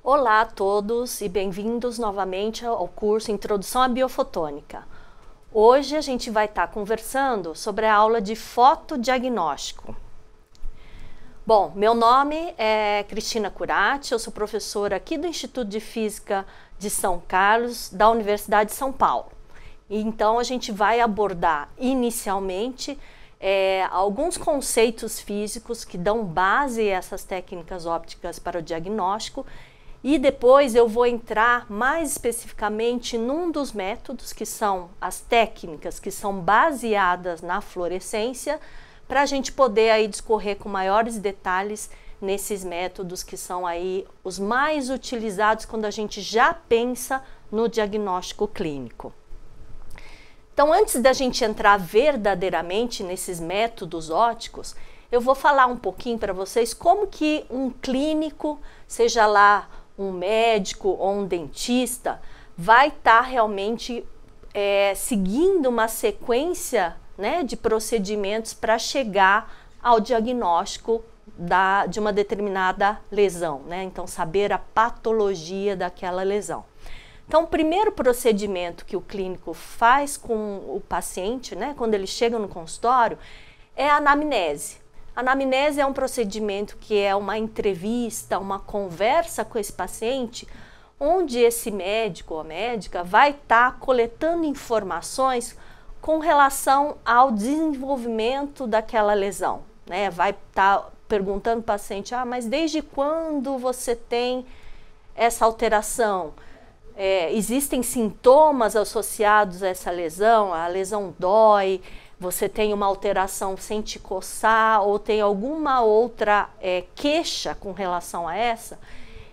Olá a todos e bem-vindos novamente ao curso Introdução à Biofotônica. Hoje a gente vai estar conversando sobre a aula de fotodiagnóstico. Bom, meu nome é Cristina Curati, eu sou professora aqui do Instituto de Física de São Carlos, da Universidade de São Paulo. Então a gente vai abordar inicialmente alguns conceitos físicos que dão base a essas técnicas ópticas para o diagnóstico. E depois eu vou entrar mais especificamente num dos métodos, que são as técnicas que são baseadas na fluorescência, para a gente poder aí discorrer com maiores detalhes nesses métodos que são aí os mais utilizados quando a gente já pensa no diagnóstico clínico. Então, antes da gente entrar verdadeiramente nesses métodos ópticos, eu vou falar um pouquinho para vocês como que um clínico, seja lá um médico ou um dentista, vai estar realmente seguindo uma sequência, né, de procedimentos para chegar ao diagnóstico de uma determinada lesão, né? Então, saber a patologia daquela lesão. Então, o primeiro procedimento que o clínico faz com o paciente, né, quando ele chega no consultório, é a anamnese. A anamnese é um procedimento que é uma entrevista, uma conversa com esse paciente, onde esse médico ou médica vai estar coletando informações com relação ao desenvolvimento daquela lesão, né? Vai estar perguntando para o paciente, mas desde quando você tem essa alteração? Existem sintomas associados a essa lesão? A lesão dói? Você tem uma alteração sem te coçar ou tem alguma outra queixa com relação a essa?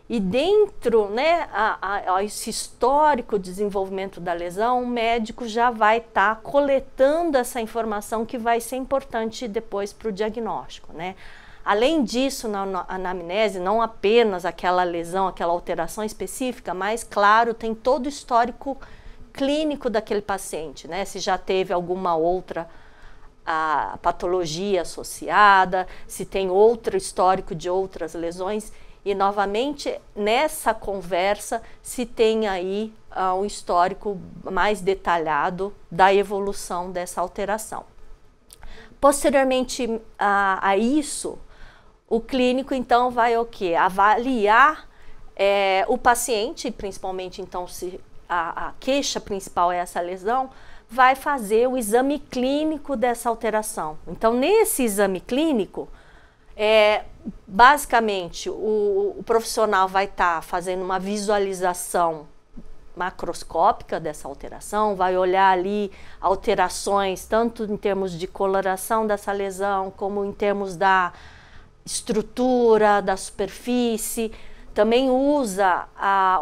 E dentro, né, a esse histórico de desenvolvimento da lesão, o médico já vai estar coletando essa informação que vai ser importante depois para o diagnóstico, né? Além disso, na anamnese, não apenas aquela lesão, aquela alteração específica, mas, claro, tem todo o histórico clínico daquele paciente, né? Se já teve alguma outra patologia associada, se tem outro histórico de outras lesões, e novamente nessa conversa se tem aí um histórico mais detalhado da evolução dessa alteração. Posteriormente a isso, o clínico então vai o quê? Avaliar o paciente, principalmente então se a queixa principal é essa lesão, vai fazer o exame clínico dessa alteração. Então, nesse exame clínico, basicamente, o profissional vai estar fazendo uma visualização macroscópica dessa alteração, vai olhar ali alterações, tanto em termos de coloração dessa lesão, como em termos da estrutura, da superfície. Também usa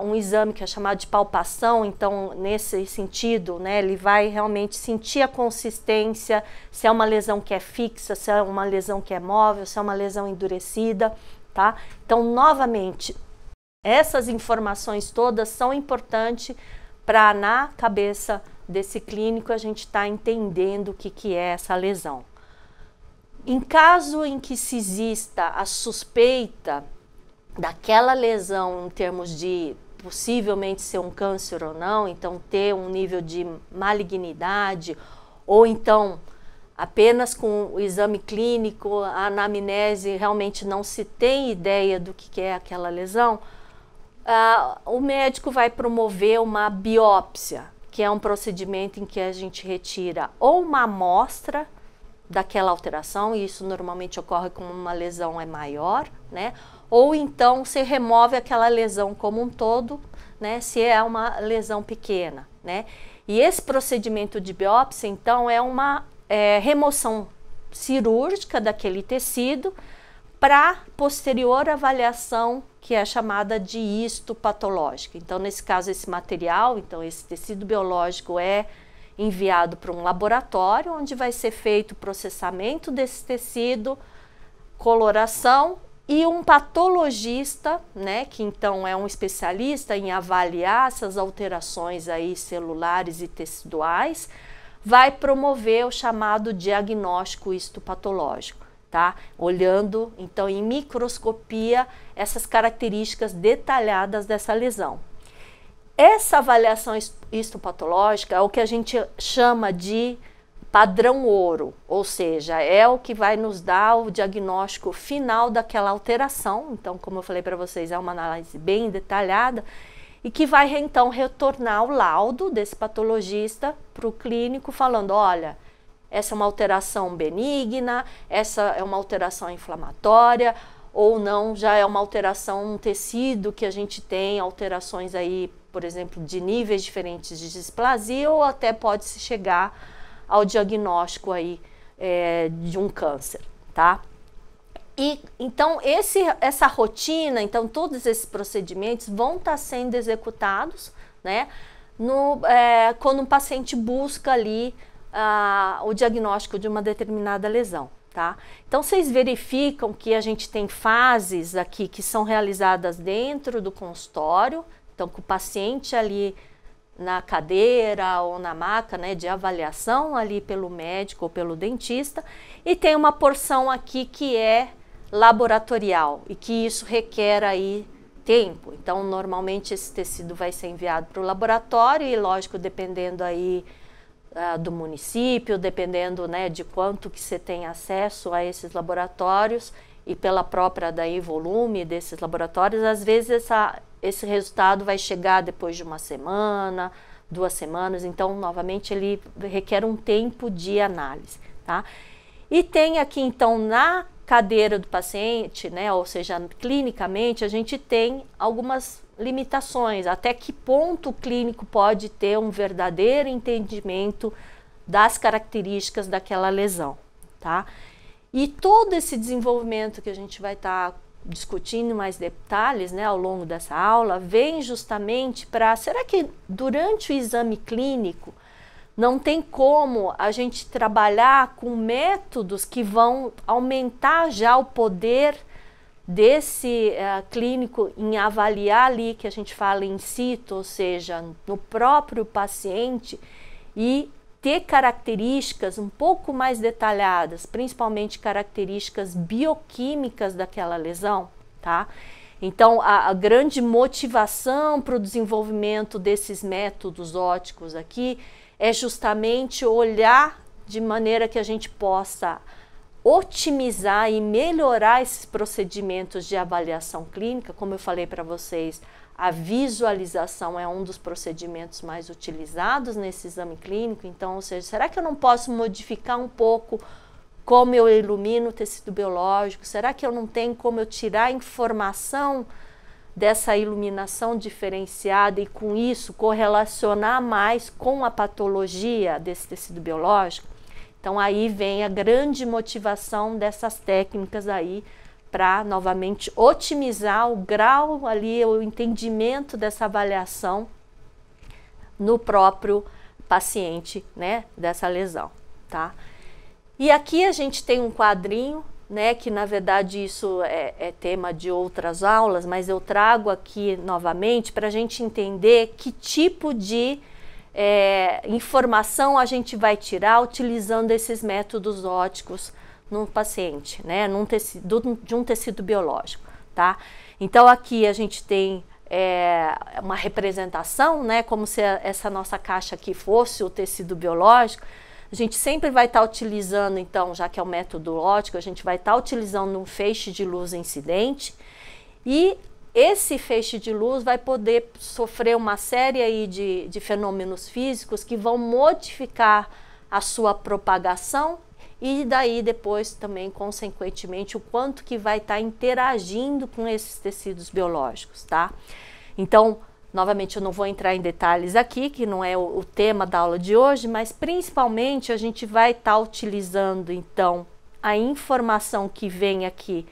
um exame que é chamado de palpação, então nesse sentido, né, ele vai realmente sentir a consistência, se é uma lesão que é fixa, se é uma lesão que é móvel, se é uma lesão endurecida, tá? Então, novamente, essas informações todas são importantes para, na cabeça desse clínico, a gente estar entendendo o que é essa lesão. Em caso em que se exista a suspeita daquela lesão em termos de possivelmente ser um câncer ou não, então ter um nível de malignidade, ou então apenas com o exame clínico, a anamnese, realmente não se tem ideia do que é aquela lesão, o médico vai promover uma biópsia, que é um procedimento em que a gente retira ou uma amostra daquela alteração, e isso normalmente ocorre quando uma lesão é maior, né? Ou então se remove aquela lesão como um todo, né, se é uma lesão pequena, né? E esse procedimento de biópsia, então, é uma remoção cirúrgica daquele tecido para posterior avaliação, que é chamada de histopatológica. Então, nesse caso, esse material, então esse tecido biológico é enviado para um laboratório, onde vai ser feito o processamento desse tecido, coloração, e um patologista, né, que então é um especialista em avaliar essas alterações aí celulares e teciduais, vai promover o chamado diagnóstico histopatológico. tá? Olhando, então, em microscopia, essas características detalhadas dessa lesão. Essa avaliação histopatológica é o que a gente chama de padrão ouro, ou seja, é o que vai nos dar o diagnóstico final daquela alteração. Então, como eu falei para vocês, é uma análise bem detalhada e que vai então retornar o laudo desse patologista para o clínico falando, olha, essa é uma alteração benigna, essa é uma alteração inflamatória, ou não, já é uma alteração no tecido que a gente tem alterações aí, por exemplo, de níveis diferentes de displasia, ou até pode se chegar ao diagnóstico aí de um câncer, tá? E então essa rotina, então todos esses procedimentos vão estar sendo executados, né? Quando um paciente busca ali o diagnóstico de uma determinada lesão, tá? Então vocês verificam que a gente tem fases aqui que são realizadas dentro do consultório, então com o paciente ali na cadeira ou na maca, né, de avaliação ali pelo médico ou pelo dentista, e tem uma porção aqui que é laboratorial e que isso requer aí tempo. Então normalmente esse tecido vai ser enviado para o laboratório e, lógico, dependendo aí do município, dependendo, né, de quanto que você tem acesso a esses laboratórios e pela própria daí volume desses laboratórios, às vezes esse resultado vai chegar depois de uma semana, 2 semanas, então novamente ele requer um tempo de análise, tá? E tem aqui então na cadeira do paciente, né, ou seja, clinicamente a gente tem algumas limitações, até que ponto o clínico pode ter um verdadeiro entendimento das características daquela lesão, tá? E todo esse desenvolvimento que a gente vai estar discutindo mais detalhes, né, ao longo dessa aula, vem justamente para, será que durante o exame clínico não tem como a gente trabalhar com métodos que vão aumentar já o poder desse clínico em avaliar ali, que a gente fala in situ, ou seja, no próprio paciente, e ter características um pouco mais detalhadas, principalmente características bioquímicas daquela lesão, tá? Então, a grande motivação para o desenvolvimento desses métodos ópticos aqui é justamente olhar de maneira que a gente possa otimizar e melhorar esses procedimentos de avaliação clínica. Como eu falei para vocês, a visualização é um dos procedimentos mais utilizados nesse exame clínico. Então, ou seja, será que eu não posso modificar um pouco como eu ilumino o tecido biológico? Será que eu não tenho como eu tirar informação dessa iluminação diferenciada e com isso correlacionar mais com a patologia desse tecido biológico? Então aí vem a grande motivação dessas técnicas aí para novamente otimizar o grau ali, o entendimento dessa avaliação no próprio paciente, né, dessa lesão, tá? E aqui a gente tem um quadrinho, né, que na verdade isso é tema de outras aulas, mas eu trago aqui novamente para a gente entender que tipo de informação a gente vai tirar utilizando esses métodos ópticos no paciente, né, de um tecido biológico, tá? Então aqui a gente tem uma representação, né, como se essa nossa caixa aqui fosse o tecido biológico. A gente sempre vai estar utilizando, então, já que é um método óptico, a gente vai estar utilizando um feixe de luz incidente, e esse feixe de luz vai poder sofrer uma série aí de fenômenos físicos que vão modificar a sua propagação e daí depois também, consequentemente, o quanto que vai estar interagindo com esses tecidos biológicos, tá? Então, novamente, eu não vou entrar em detalhes aqui, que não é o tema da aula de hoje, mas principalmente a gente vai estar utilizando, então, a informação que vem aqui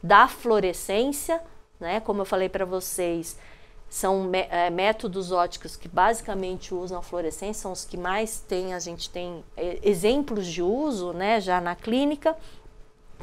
da fluorescência, né? Como eu falei para vocês, são métodos ópticos que basicamente usam a fluorescência, são os que mais tem, a gente tem exemplos de uso, né, já na clínica,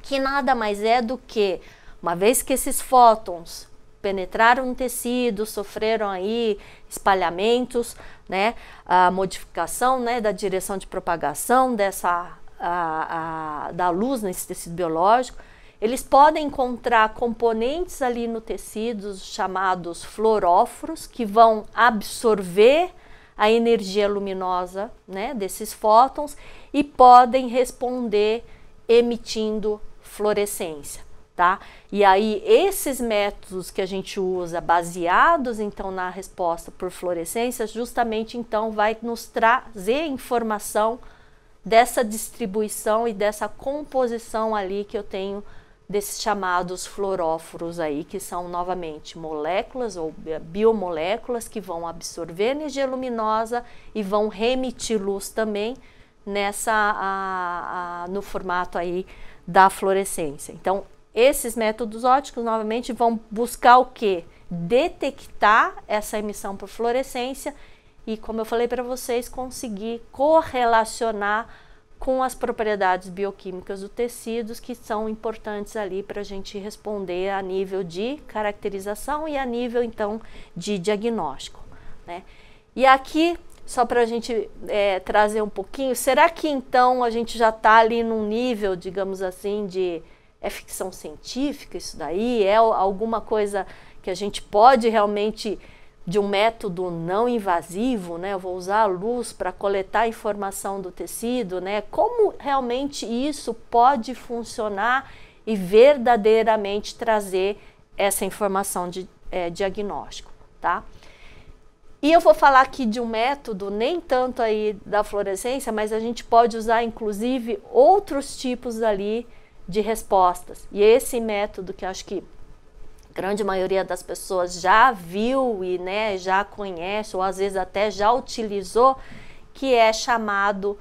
que nada mais é do que, uma vez que esses fótons penetraram no tecido, sofreram aí espalhamentos, né, a modificação, né, da direção de propagação dessa da luz nesse tecido biológico, eles podem encontrar componentes ali no tecido chamados fluoróforos, que vão absorver a energia luminosa, né, desses fótons e podem responder emitindo fluorescência, tá? E aí esses métodos que a gente usa baseados então na resposta por fluorescência, justamente então vai nos trazer informação dessa distribuição e dessa composição ali que eu tenho desses chamados fluoróforos aí, que são novamente moléculas ou biomoléculas que vão absorver energia luminosa e vão remitir luz também no formato aí da fluorescência. Então, esses métodos ópticos novamente vão buscar o quê? Detectar essa emissão por fluorescência e, como eu falei para vocês, conseguir correlacionar com as propriedades bioquímicas do tecido, que são importantes ali para a gente responder a nível de caracterização e a nível então de diagnóstico, né? E aqui, só para a gente trazer um pouquinho, será que então a gente já está ali num nível, digamos assim, de ficção científica isso daí? É alguma coisa que a gente pode realmente, de um método não invasivo, né? Eu vou usar a luz para coletar a informação do tecido, né? Como realmente isso pode funcionar e verdadeiramente trazer essa informação de diagnóstico, tá? E eu vou falar aqui de um método, nem tanto aí da fluorescência, mas a gente pode usar inclusive outros tipos ali de respostas. E esse método que eu acho que a grande maioria das pessoas já viu e, né, já conhece ou às vezes até já utilizou, que é chamado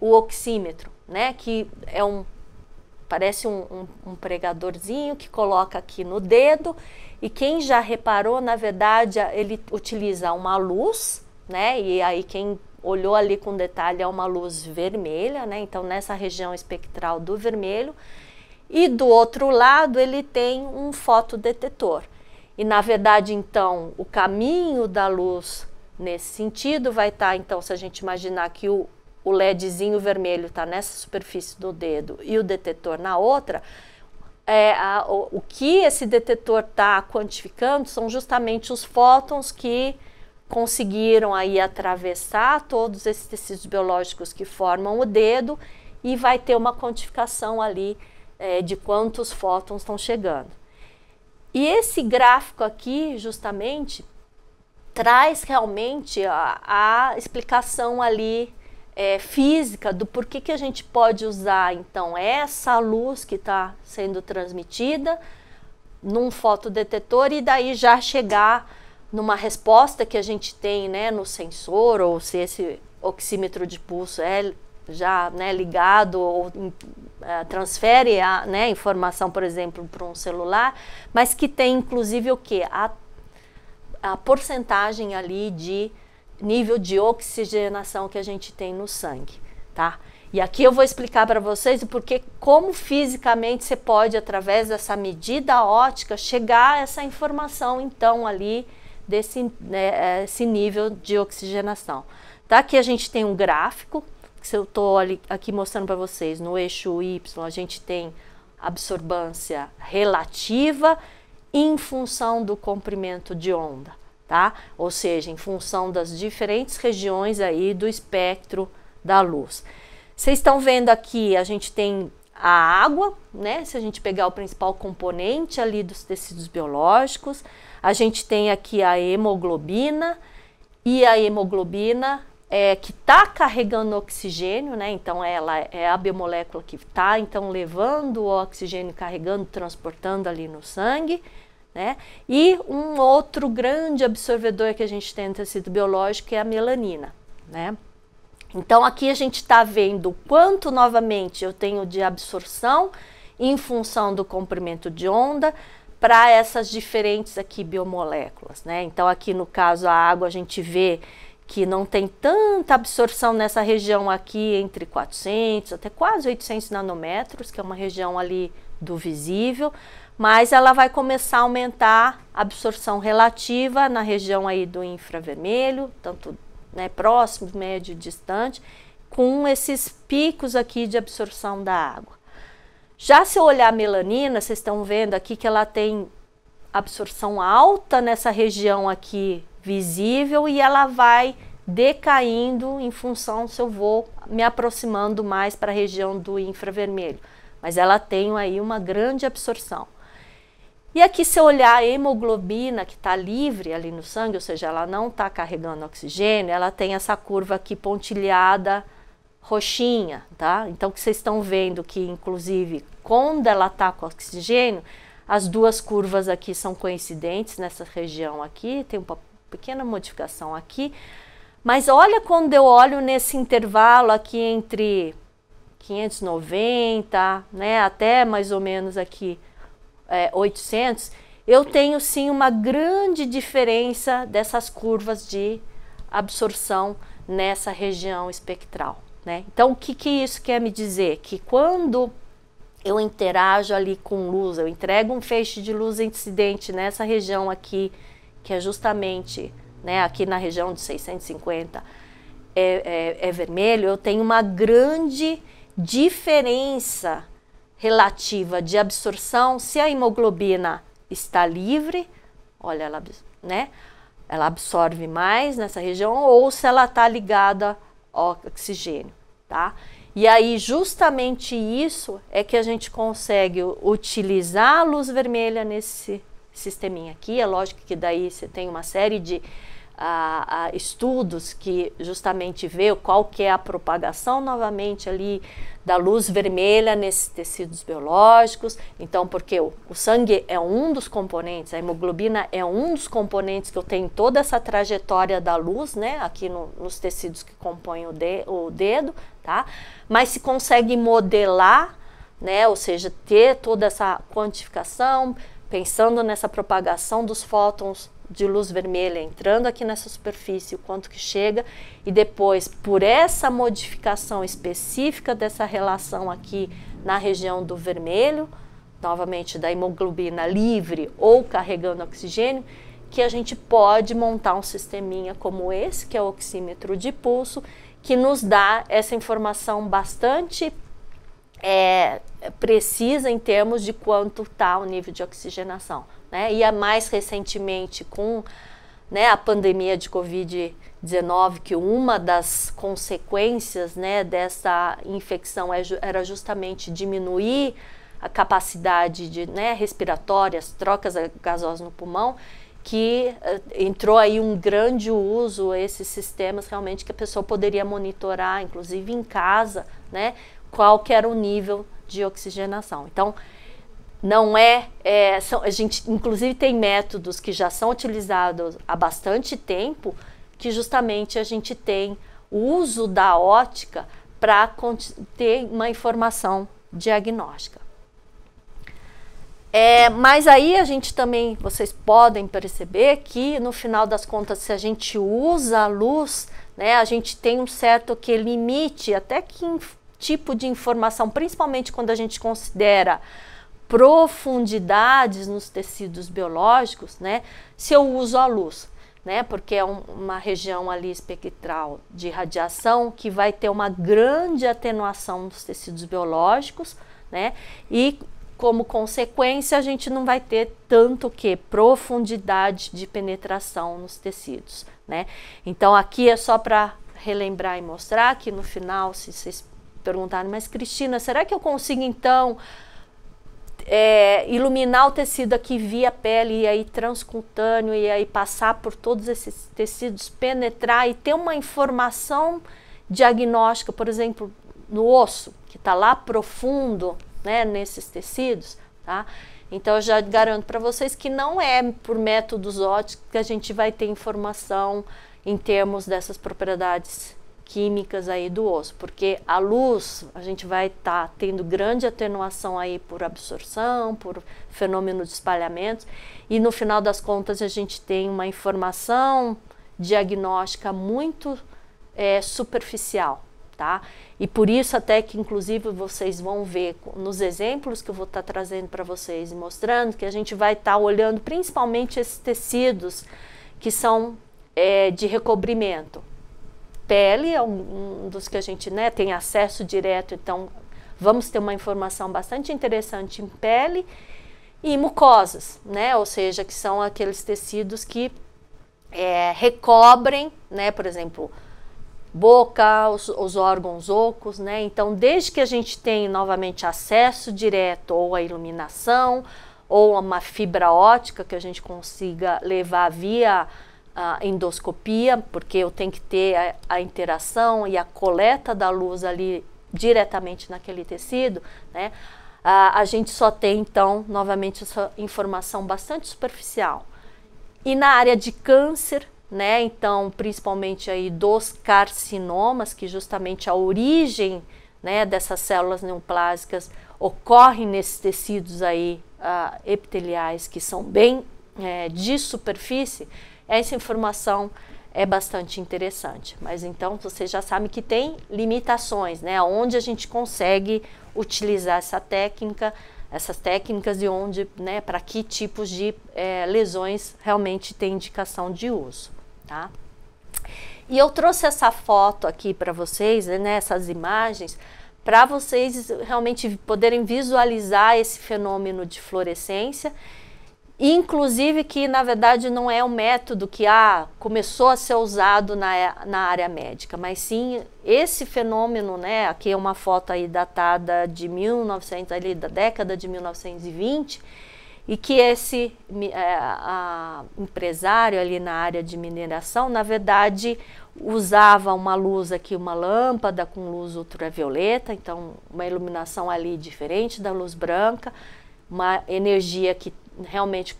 o oxímetro, né, que é parece um pregadorzinho que coloca aqui no dedo, e quem já reparou, na verdade, ele utiliza uma luz, né, e aí quem olhou ali com detalhe é uma luz vermelha, né, então nessa região espectral do vermelho. E do outro lado ele tem um fotodetetor. E na verdade então o caminho da luz nesse sentido vai estar, então, se a gente imaginar que o LEDzinho vermelho está nessa superfície do dedo e o detetor na outra, o que esse detetor está quantificando são justamente os fótons que conseguiram aí atravessar todos esses tecidos biológicos que formam o dedo, e vai ter uma quantificação ali de quantos fótons estão chegando. E esse gráfico aqui, justamente, traz realmente a explicação ali física do porquê que a gente pode usar, então, essa luz que está sendo transmitida num fotodetetor e daí já chegar numa resposta que a gente tem, né, no sensor, ou se esse oxímetro de pulso já, né, ligado ou transfere a, né, informação, por exemplo, para um celular, mas que tem inclusive o que? A porcentagem ali de nível de oxigenação que a gente tem no sangue, tá? E aqui eu vou explicar para vocês o porquê, como fisicamente você pode, através dessa medida óptica, chegar a essa informação, então, ali desse esse nível de oxigenação. Tá? Aqui a gente tem um gráfico, que eu estou aqui mostrando para vocês. No eixo Y a gente tem absorvância relativa em função do comprimento de onda, tá? Ou seja, em função das diferentes regiões aí do espectro da luz. Vocês estão vendo aqui, a gente tem a água, né? Se a gente pegar o principal componente ali dos tecidos biológicos, a gente tem aqui a hemoglobina, e a hemoglobina que está carregando oxigênio, né? Então ela é a biomolécula que está então levando o oxigênio, carregando, transportando ali no sangue, né? E um outro grande absorvedor que a gente tem no tecido biológico é a melanina, né? Então aqui a gente está vendo quanto novamente eu tenho de absorção em função do comprimento de onda para essas diferentes aqui biomoléculas, né? Então aqui no caso a água a gente vê que não tem tanta absorção nessa região aqui entre 400 até quase 800 nanômetros, que é uma região ali do visível, mas ela vai começar a aumentar a absorção relativa na região aí do infravermelho, tanto, né, próximo, médio e distante, com esses picos aqui de absorção da água. Já se eu olhar a melanina, vocês estão vendo aqui que ela tem absorção alta nessa região aqui visível e ela vai decaindo em função se eu vou me aproximando mais para a região do infravermelho. Mas ela tem aí uma grande absorção. E aqui se eu olhar a hemoglobina que está livre ali no sangue, ou seja, ela não está carregando oxigênio, ela tem essa curva aqui pontilhada, roxinha, tá? Então que vocês estão vendo que inclusive quando ela está com oxigênio, as duas curvas aqui são coincidentes nessa região aqui, tem uma pequena modificação aqui, mas olha quando eu olho nesse intervalo aqui entre 590, né, até mais ou menos aqui 800, eu tenho sim uma grande diferença dessas curvas de absorção nessa região espectral, né? Então o que isso quer me dizer? Que quando eu interajo ali com luz, eu entrego um feixe de luz incidente nessa região aqui, que é justamente, né, aqui na região de 650 é vermelho, eu tenho uma grande diferença relativa de absorção se a hemoglobina está livre, olha, ela, né, ela absorve mais nessa região, ou se ela está ligada ao oxigênio, tá? E aí justamente isso é que a gente consegue utilizar a luz vermelha nesse sisteminha aqui. É lógico que daí você tem uma série de estudos que justamente vê qual que é a propagação novamente ali da luz vermelha nesses tecidos biológicos. Então, porque o sangue é um dos componentes, a hemoglobina é um dos componentes que eu tenho toda essa trajetória da luz, né, aqui nos tecidos que compõem o dedo, tá? Mas se consegue modelar, né, ou seja, ter toda essa quantificação, pensando nessa propagação dos fótons de luz vermelha entrando aqui nessa superfície, o quanto que chega, e depois, por essa modificação específica dessa relação aqui na região do vermelho, novamente da hemoglobina livre ou carregando oxigênio, que a gente pode montar um sisteminha como esse, que é o oxímetro de pulso, que nos dá essa informação bastante precisa em termos de quanto está o nível de oxigenação, né? E mais recentemente com, né, a pandemia de Covid-19, que uma das consequências, né, dessa infecção era justamente diminuir a capacidade de, né, respiratória, as trocas gasosas no pulmão, que entrou aí um grande uso, esses sistemas realmente que a pessoa poderia monitorar, inclusive em casa, né, qual que era o nível de oxigenação. Então, não a gente inclusive tem métodos que já são utilizados há bastante tempo, que justamente a gente tem o uso da óptica para ter uma informação diagnóstica. Mas aí a gente também, vocês podem perceber que no final das contas, se a gente usa a luz, né, a gente tem um certo limite, até que tipo de informação, principalmente quando a gente considera profundidades nos tecidos biológicos, né, se eu uso a luz, né, porque é uma região ali espectral de radiação que vai ter uma grande atenuação dos tecidos biológicos, né, e como consequência a gente não vai ter tanto profundidade de penetração nos tecidos, né. Então aqui é só para relembrar e mostrar que no final, se vocês perguntarem, mas Cristina, será que eu consigo então iluminar o tecido aqui via pele e aí transcutâneo e aí passar por todos esses tecidos, penetrar e ter uma informação diagnóstica, por exemplo, no osso, que está lá profundo, né, nesses tecidos, tá? Então eu já garanto para vocês que não é por métodos ópticos que a gente vai ter informação em termos dessas propriedades químicas aí do osso, porque a luz a gente vai estar tendo grande atenuação aí por absorção, por fenômeno de espalhamento, e no final das contas a gente tem uma informação diagnóstica muito superficial, tá? E por isso até que inclusive vocês vão ver nos exemplos que eu vou estar trazendo para vocês e mostrando que a gente vai estar olhando principalmente esses tecidos que são de recobrimento, pele é um dos que a gente, né, tem acesso direto, então vamos ter uma informação bastante interessante em pele e mucosas, né, ou seja, que são aqueles tecidos que recobrem, né, por exemplo, boca, os órgãos ocos, né, então desde que a gente tenha novamente acesso direto ou à iluminação ou a uma fibra óptica que a gente consiga levar via endoscopia, porque eu tenho que ter a interação e a coleta da luz ali diretamente naquele tecido, né? A gente só tem então novamente essa informação bastante superficial. E na área de câncer, né? Então principalmente aí dos carcinomas, que justamente a origem, né, dessas células neoplásicas ocorre nesses tecidos aí epiteliais que são bem de superfície. Essa informação é bastante interessante, mas então você já sabe que tem limitações, né? Onde a gente consegue utilizar essas técnicas e onde, né? Para que tipos de lesões realmente tem indicação de uso, tá? E eu trouxe essa foto aqui para vocês, né? Essas imagens, para vocês realmente poderem visualizar esse fenômeno de fluorescência. Inclusive que, na verdade, não é um método que começou a ser usado na área médica, mas sim esse fenômeno, né? Aqui é uma foto aí datada de 1900, ali da década de 1920, e que esse empresário ali na área de mineração, na verdade, usava uma luz aqui, uma lâmpada com luz ultravioleta, então uma iluminação ali diferente da luz branca, uma energia que realmente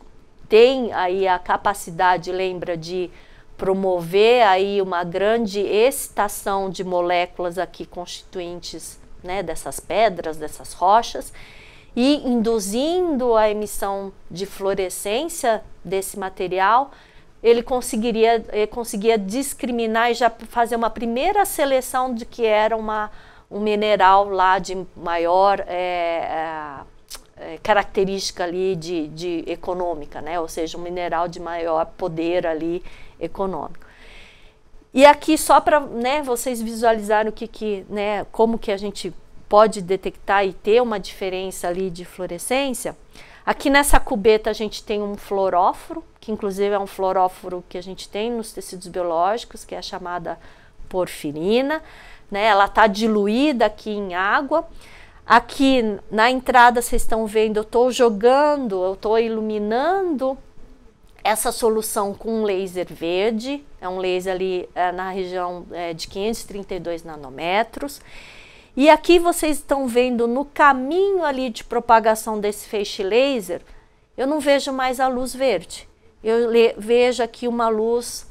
tem aí a capacidade, lembra, de promover aí uma grande excitação de moléculas aqui constituintes, né, dessas pedras, dessas rochas, e induzindo a emissão de fluorescência desse material, ele conseguia discriminar e já fazer uma primeira seleção de que era um mineral lá de maior característica ali de econômica, né? Ou seja, um mineral de maior poder ali econômico. E aqui só para, né, vocês visualizarem né, como que a gente pode detectar e ter uma diferença ali de fluorescência. Aqui nessa cubeta a gente tem um fluoróforo, que inclusive é um fluoróforo que a gente tem nos tecidos biológicos, que é a chamada porfirina, né? Ela está diluída aqui em água. Aqui na entrada vocês estão vendo, eu estou iluminando essa solução com um laser verde, é um laser ali na região de 532 nanômetros. E aqui vocês estão vendo no caminho ali de propagação desse feixe laser, eu não vejo mais a luz verde, eu vejo aqui uma luz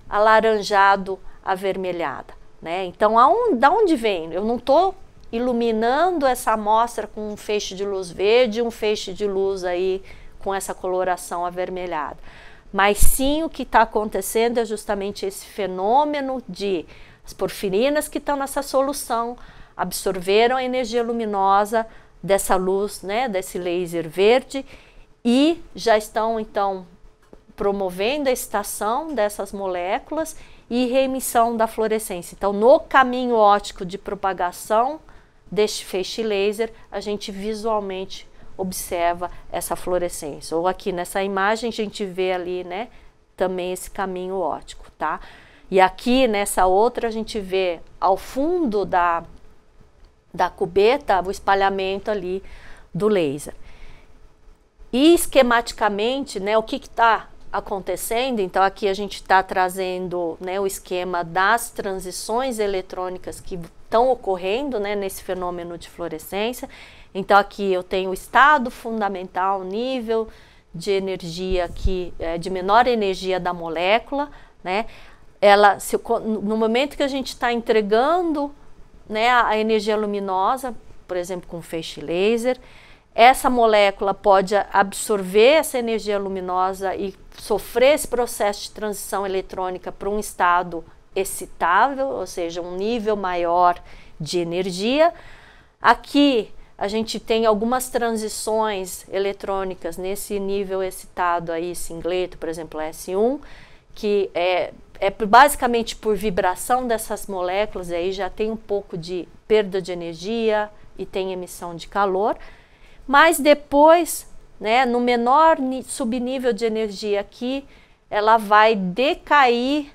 alaranjado avermelhada, né? Então da onde vem? Eu não estou iluminando essa amostra com um feixe de luz verde e um feixe de luz aí com essa coloração avermelhada. Mas sim, o que está acontecendo é justamente esse fenômeno de as porfirinas que estão nessa solução absorveram a energia luminosa dessa luz, né, desse laser verde, e já estão então promovendo a excitação dessas moléculas e reemissão da fluorescência. Então, no caminho óptico de propagação deste feixe laser, a gente visualmente observa essa fluorescência. Ou aqui nessa imagem a gente vê ali, né, também esse caminho óptico, tá? E aqui nessa outra a gente vê ao fundo da cubeta o espalhamento ali do laser. E esquematicamente, né, o que está acontecendo? Então aqui a gente está trazendo, né, o esquema das transições eletrônicas que estão ocorrendo, né, nesse fenômeno de fluorescência. Então aqui eu tenho o estado fundamental, nível de energia de menor energia da molécula, né? No momento que a gente está entregando, né, a energia luminosa, por exemplo, com feixe laser, essa molécula pode absorver essa energia luminosa e sofrer esse processo de transição eletrônica para um estado excitável, ou seja, um nível maior de energia. Aqui a gente tem algumas transições eletrônicas nesse nível excitado aí, singleto, por exemplo, S1, que é basicamente por vibração dessas moléculas, aí já tem um pouco de perda de energia e tem emissão de calor, mas depois, né, no menor subnível de energia aqui, ela vai decair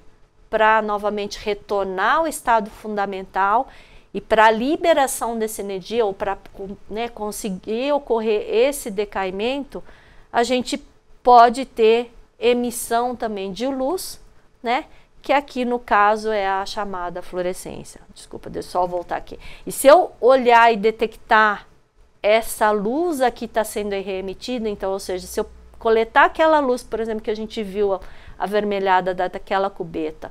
para novamente retornar ao estado fundamental, e para a liberação dessa energia, ou para, né, conseguir ocorrer esse decaimento, a gente pode ter emissão também de luz, né, que aqui no caso é a chamada fluorescência. Desculpa, deixa eu só voltar aqui. E se eu olhar e detectar essa luz aqui está sendo reemitida, então, ou seja, se eu coletar aquela luz, por exemplo, que a gente viu avermelhada daquela cubeta,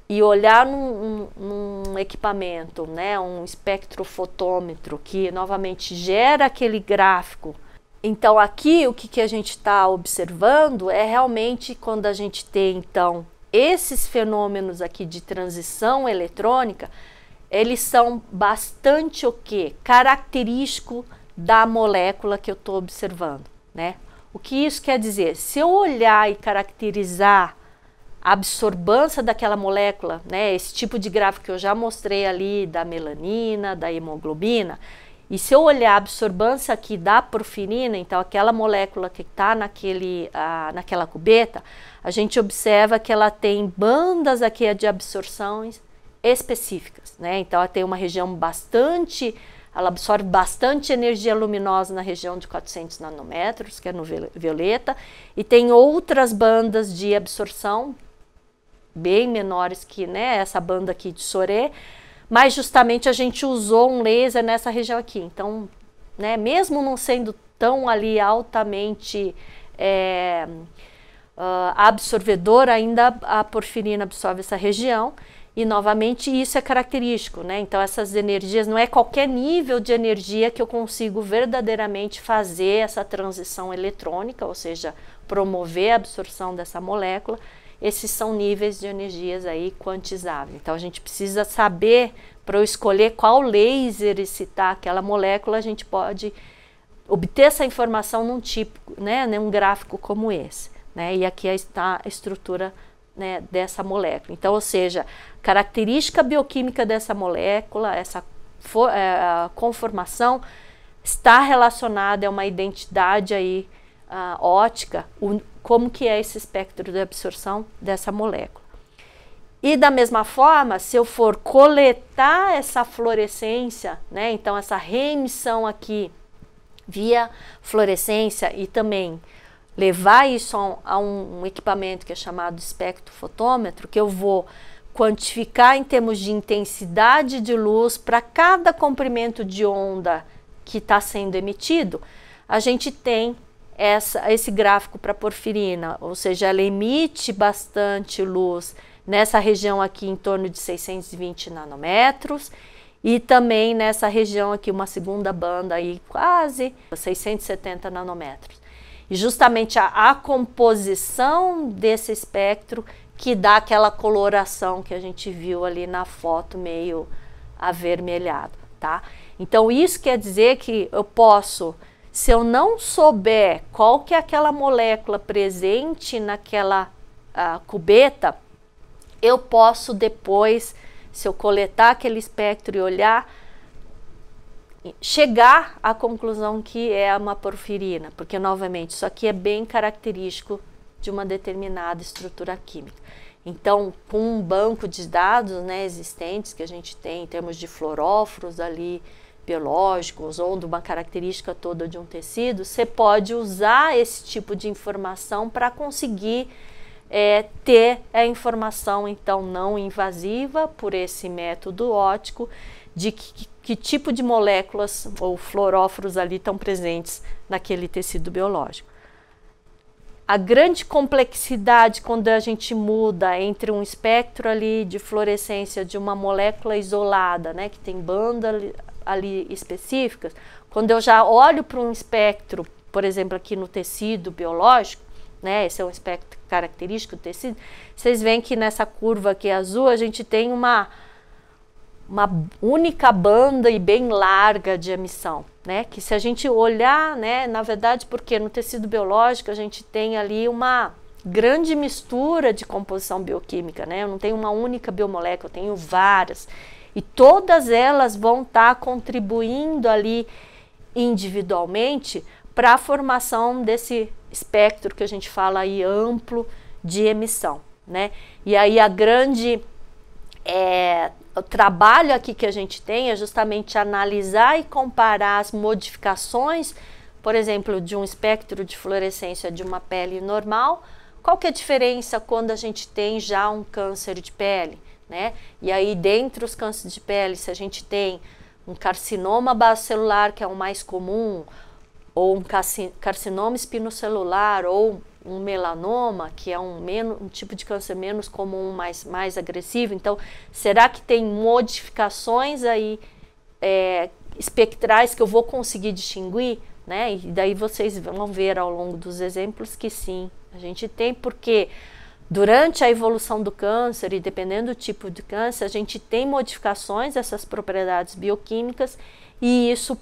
e olhar num equipamento, né, um espectrofotômetro, que novamente gera aquele gráfico. Então aqui o que a gente está observando é realmente quando a gente tem então esses fenômenos aqui de transição eletrônica, eles são bastante o quê? Característico da molécula que eu estou observando, né? O que isso quer dizer? Se eu olhar e caracterizar a absorvância daquela molécula, né, esse tipo de gráfico que eu já mostrei ali da melanina, da hemoglobina, e se eu olhar a absorvância aqui da porfirina, então aquela molécula que está naquela cubeta, a gente observa que ela tem bandas aqui de absorções específicas, né? Então ela tem uma região ela absorve bastante energia luminosa na região de 400 nanômetros, que é no violeta, e tem outras bandas de absorção bem menores que, né, essa banda aqui de Soré, mas justamente a gente usou um laser nessa região aqui. Então, né, mesmo não sendo tão ali altamente absorvedora, ainda a porfirina absorve essa região, e novamente isso é característico, né? Então essas energias, não é qualquer nível de energia que eu consigo verdadeiramente fazer essa transição eletrônica, ou seja, promover a absorção dessa molécula. Esses são níveis de energias aí quantizáveis. Então a gente precisa saber, para eu escolher qual laser excitar aquela molécula, a gente pode obter essa informação num tipo, né, num gráfico como esse, né? E aqui está a estrutura, né, dessa molécula. Então, ou seja, característica bioquímica dessa molécula, essa conformação está relacionada a uma identidade aí óptica, como que é esse espectro de absorção dessa molécula. E da mesma forma, se eu for coletar essa fluorescência, né, então essa reemissão aqui via fluorescência, e também levar isso a um equipamento que é chamado espectrofotômetro, que eu vou quantificar em termos de intensidade de luz para cada comprimento de onda que está sendo emitido, a gente tem esse gráfico para porfirina, ou seja, ela emite bastante luz nessa região aqui em torno de 620 nanômetros, e também nessa região aqui uma segunda banda aí quase 670 nanômetros. E justamente a composição desse espectro que dá aquela coloração que a gente viu ali na foto meio avermelhado, tá? Então isso quer dizer que eu posso, se eu não souber qual que é aquela molécula presente naquela cubeta, eu posso depois, se eu coletar aquele espectro e olhar, chegar à conclusão que é uma porfirina, porque novamente isso aqui é bem característico de uma determinada estrutura química. Então, com um banco de dados, né, existentes que a gente tem em termos de fluoróforos ali biológicos ou de uma característica toda de um tecido, você pode usar esse tipo de informação para conseguir ter a informação então não invasiva por esse método óptico de que tipo de moléculas ou fluoróforos ali estão presentes naquele tecido biológico. A grande complexidade quando a gente muda entre um espectro ali de fluorescência de uma molécula isolada, né, que tem bandas ali específicas, quando eu já olho para um espectro, por exemplo, aqui no tecido biológico, né, esse é um espectro característico do tecido, vocês veem que nessa curva aqui azul a gente tem uma única banda e bem larga de emissão, né, que se a gente olhar, né, na verdade, porque no tecido biológico a gente tem ali uma grande mistura de composição bioquímica, né? Eu não tenho uma única biomolécula, eu tenho várias. E todas elas vão estar contribuindo ali individualmente para a formação desse espectro que a gente fala aí amplo de emissão, né? E aí o trabalho aqui que a gente tem é justamente analisar e comparar as modificações, por exemplo, de um espectro de fluorescência de uma pele normal. Qual que é a diferença quando a gente tem já um câncer de pele, né? E aí, dentre os cânceres de pele, se a gente tem um carcinoma basocelular, que é o mais comum, ou um carcinoma espinocelular, ou um melanoma, que é um tipo de câncer menos comum, mais agressivo. Então, será que tem modificações aí espectrais que eu vou conseguir distinguir, né? E daí vocês vão ver ao longo dos exemplos que sim, a gente tem, porque durante a evolução do câncer e dependendo do tipo de câncer, a gente tem modificações dessas propriedades bioquímicas e isso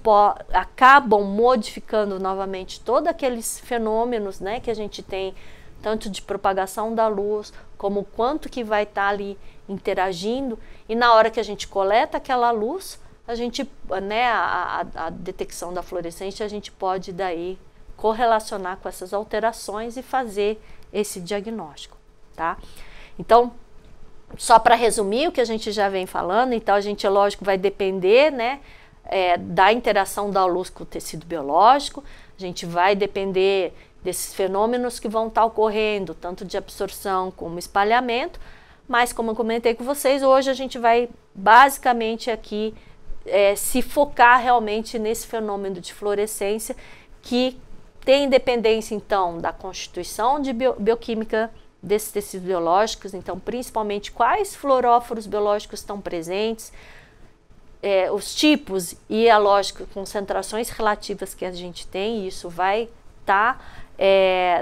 acabam modificando novamente todos aqueles fenômenos, né, que a gente tem, tanto de propagação da luz, como quanto que vai estar ali interagindo, e na hora que a gente coleta aquela luz, a gente, né, a detecção da fluorescência, a gente pode daí correlacionar com essas alterações e fazer esse diagnóstico, tá? Então, só para resumir o que a gente já vem falando, então a gente, lógico, vai depender, né, da interação da luz com o tecido biológico, a gente vai depender desses fenômenos que vão estar ocorrendo, tanto de absorção como espalhamento, mas como eu comentei com vocês, hoje a gente vai basicamente aqui se focar realmente nesse fenômeno de fluorescência que tem dependência, então, da constituição de bioquímica desses tecidos biológicos, então, principalmente quais fluoróforos biológicos estão presentes, os tipos e, lógico, concentrações relativas que a gente tem, e isso vai estar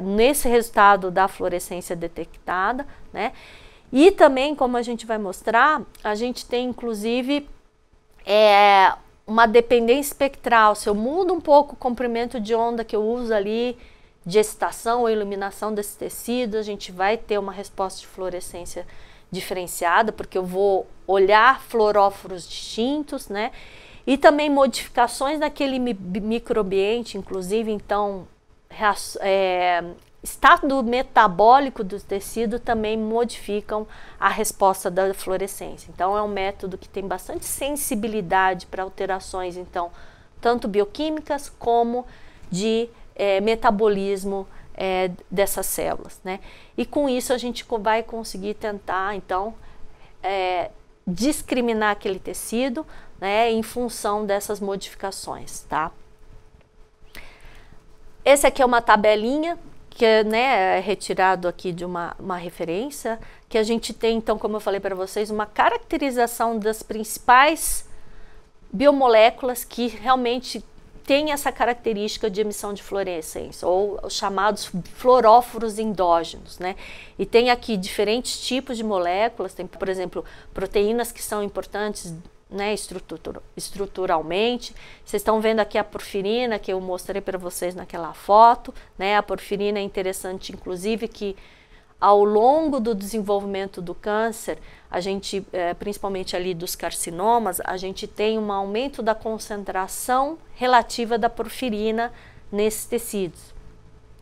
nesse resultado da fluorescência detectada, né? E também, como a gente vai mostrar, a gente tem, inclusive, uma dependência espectral. Se eu mudo um pouco o comprimento de onda que eu uso ali, de excitação ou iluminação desse tecido, a gente vai ter uma resposta de fluorescência diferenciada, porque eu vou olhar fluoróforos distintos, né? E também modificações naquele microambiente, inclusive, então, estado metabólico do tecido também modificam a resposta da fluorescência. Então, é um método que tem bastante sensibilidade para alterações, então, tanto bioquímicas como de metabolismo dessas células, né? E com isso a gente vai conseguir tentar, então, discriminar aquele tecido, né, em função dessas modificações, tá? Esse aqui é uma tabelinha que é retirado aqui de uma referência, que a gente tem, então, como eu falei para vocês, uma caracterização das principais biomoléculas que realmente têm essa característica de emissão de fluorescência, ou os chamados fluoróforos endógenos, né? E tem aqui diferentes tipos de moléculas, tem, por exemplo, proteínas que são importantes, né, estruturalmente. Vocês estão vendo aqui a porfirina, que eu mostrei para vocês naquela foto, né? A porfirina é interessante, inclusive, que ao longo do desenvolvimento do câncer, a gente, principalmente ali dos carcinomas, a gente tem um aumento da concentração relativa da porfirina nesses tecidos.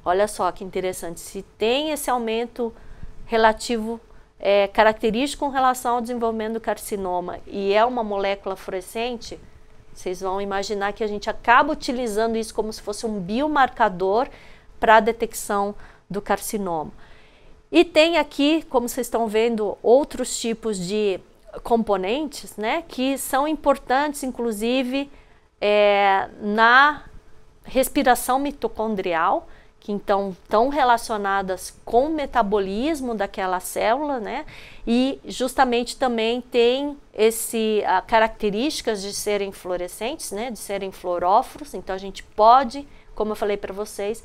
Olha só que interessante, se tem esse aumento relativo característico com relação ao desenvolvimento do carcinoma e é uma molécula fluorescente, vocês vão imaginar que a gente acaba utilizando isso como se fosse um biomarcador para a detecção do carcinoma. E tem aqui, como vocês estão vendo, outros tipos de componentes, né, que são importantes, inclusive, na respiração mitocondrial, que então estão relacionadas com o metabolismo daquela célula, né? E justamente também tem características de serem fluorescentes, né? De serem fluoróforos. Então a gente pode, como eu falei para vocês,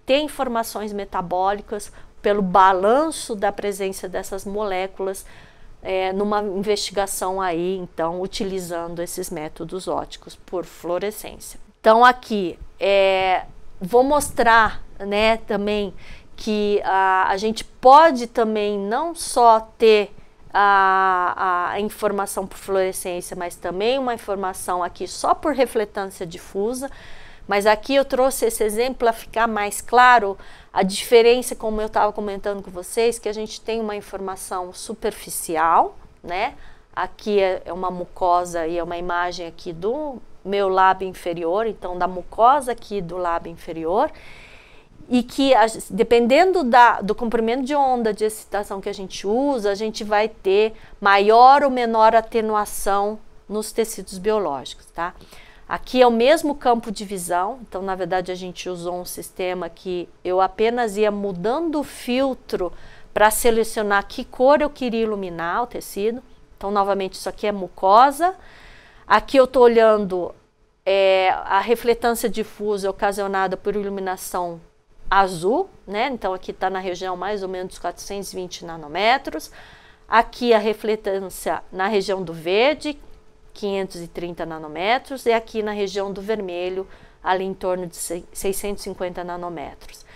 ter informações metabólicas pelo balanço da presença dessas moléculas numa investigação aí, então, utilizando esses métodos ópticos por fluorescência. Então aqui vou mostrar, né, também que a gente pode também não só ter a informação por fluorescência, mas também uma informação aqui só por refletância difusa. Mas aqui eu trouxe esse exemplo para ficar mais claro a diferença, como eu estava comentando com vocês, que a gente tem uma informação superficial, né? Aqui é uma mucosa e é uma imagem aqui do meu lábio inferior, então da mucosa aqui do lábio inferior, e que dependendo do comprimento de onda de excitação que a gente usa, a gente vai ter maior ou menor atenuação nos tecidos biológicos, tá? Aqui é o mesmo campo de visão, então na verdade a gente usou um sistema que eu apenas ia mudando o filtro para selecionar que cor eu queria iluminar o tecido. Então novamente isso aqui é mucosa. Aqui eu estou olhando a refletância difusa ocasionada por iluminação azul, né? Então aqui está na região mais ou menos dos 420 nanômetros. Aqui a refletância na região do verde, 530 nanômetros, e aqui na região do vermelho, ali em torno de 650 nanômetros.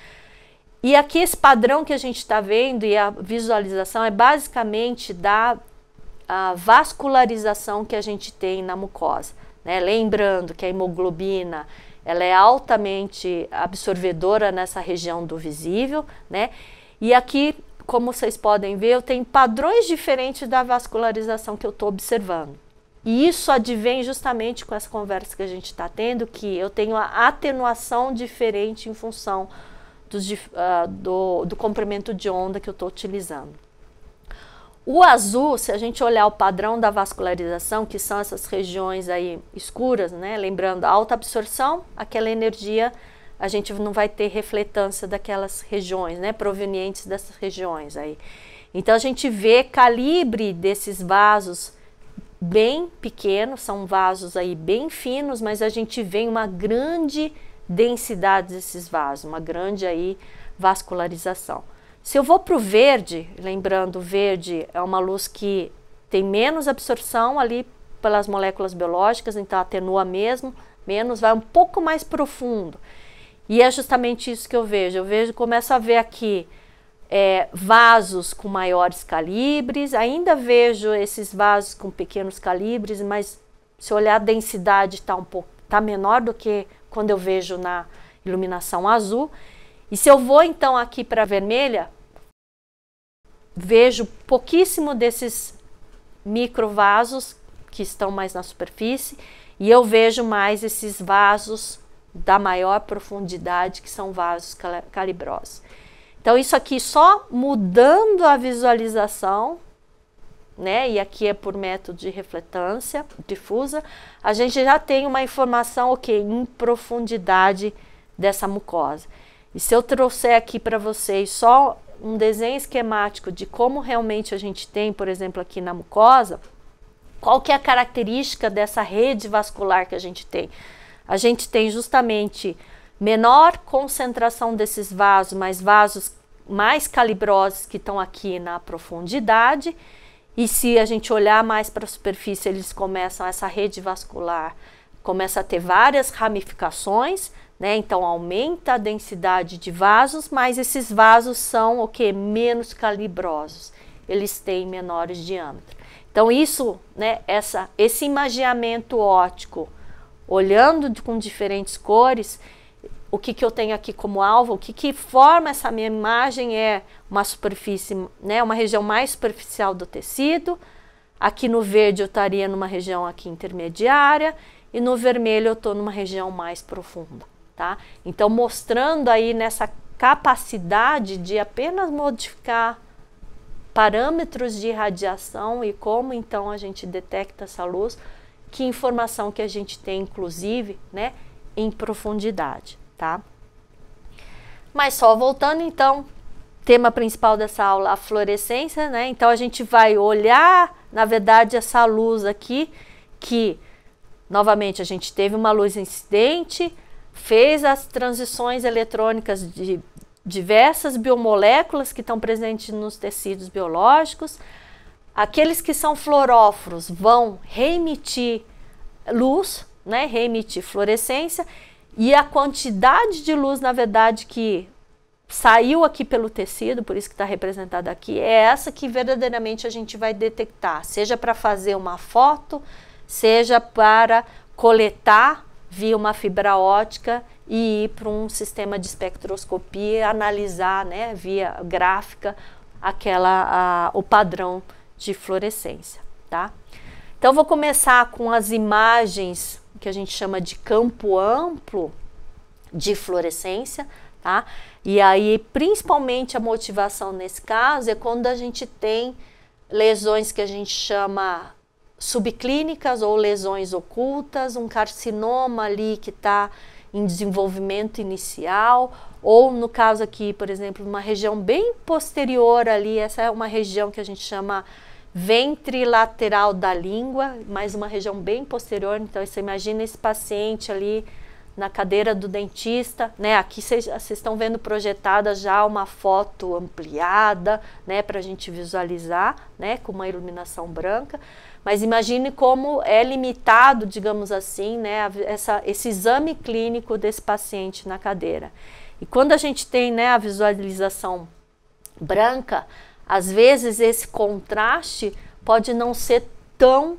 E aqui esse padrão que a gente está vendo e a visualização é basicamente da vascularização que a gente tem na mucosa, né? Lembrando que a hemoglobina ela é altamente absorvedora nessa região do visível, né? E aqui, como vocês podem ver, eu tenho padrões diferentes da vascularização que eu estou observando. E isso advém justamente com essa conversa que a gente está tendo, que eu tenho a atenuação diferente em função do comprimento de onda que eu estou utilizando. O azul, se a gente olhar o padrão da vascularização, que são essas regiões aí escuras, né? Lembrando, a alta absorção, aquela energia, a gente não vai ter refletância daquelas regiões, né? Provenientes dessas regiões aí. Então a gente vê calibre desses vasos bem pequenos, são vasos aí bem finos, mas a gente vê uma grande densidade desses vasos, uma grande aí vascularização. Se eu vou para o verde, lembrando, o verde é uma luz que tem menos absorção ali pelas moléculas biológicas, então atenua menos, vai um pouco mais profundo. E é justamente isso que eu vejo. Começo a ver aqui vasos com maiores calibres, ainda vejo esses vasos com pequenos calibres, mas se olhar a densidade tá menor do que quando eu vejo na iluminação azul. E se eu vou então aqui para a vermelha, vejo pouquíssimo desses microvasos que estão mais na superfície, e eu vejo mais esses vasos da maior profundidade, que são vasos calibrosos. Então isso aqui só mudando a visualização, né? E aqui é por método de refletância difusa, a gente já tem uma informação em profundidade dessa mucosa. E se eu trouxer aqui para vocês só um desenho esquemático de como realmente a gente tem, por exemplo, aqui na mucosa, qual que é a característica dessa rede vascular que a gente tem? A gente tem justamente menor concentração desses vasos, mas vasos mais calibrosos que estão aqui na profundidade, e se a gente olhar mais para a superfície, essa rede vascular começa a ter várias ramificações, né? Então aumenta a densidade de vasos, mas esses vasos são menos calibrosos, eles têm menores diâmetros. Então isso, né, esse imaginamento óptico, olhando com diferentes cores, o que eu tenho aqui como alvo, o que forma essa minha imagem é uma superfície, né, uma região mais superficial do tecido. Aqui no verde eu estaria numa região aqui intermediária, e no vermelho eu estou numa região mais profunda, tá? Então mostrando aí nessa capacidade de apenas modificar parâmetros de radiação e como então a gente detecta essa luz, que informação que a gente tem inclusive, né, em profundidade, tá? Mas só voltando então, tema principal dessa aula, a fluorescência, né? Então a gente vai olhar, na verdade, essa luz aqui, que novamente a gente teve uma luz incidente, fez as transições eletrônicas de diversas biomoléculas que estão presentes nos tecidos biológicos. Aqueles que são fluoróforos vão reemitir luz, né, reemitir fluorescência, e a quantidade de luz, na verdade, que saiu aqui pelo tecido, por isso que está representada aqui, é essa que verdadeiramente a gente vai detectar, seja para fazer uma foto, seja para coletar via uma fibra ótica e ir para um sistema de espectroscopia e analisar, né, via gráfica o padrão de fluorescência, tá? Então vou começar com as imagens que a gente chama de campo amplo de fluorescência, tá? E aí principalmente a motivação nesse caso é quando a gente tem lesões que a gente chama subclínicas ou lesões ocultas, um carcinoma ali que está em desenvolvimento inicial, ou no caso aqui, por exemplo, uma região bem posterior ali, essa é uma região que a gente chama ventrilateral da língua, mas uma região bem posterior. Então você imagina esse paciente ali na cadeira do dentista, né? Aqui vocês estão vendo projetada já uma foto ampliada, né, para a gente visualizar, né, com uma iluminação branca. Mas imagine como é limitado, digamos assim, né, esse exame clínico desse paciente na cadeira. E quando a gente tem, né, a visualização branca, às vezes esse contraste pode não ser tão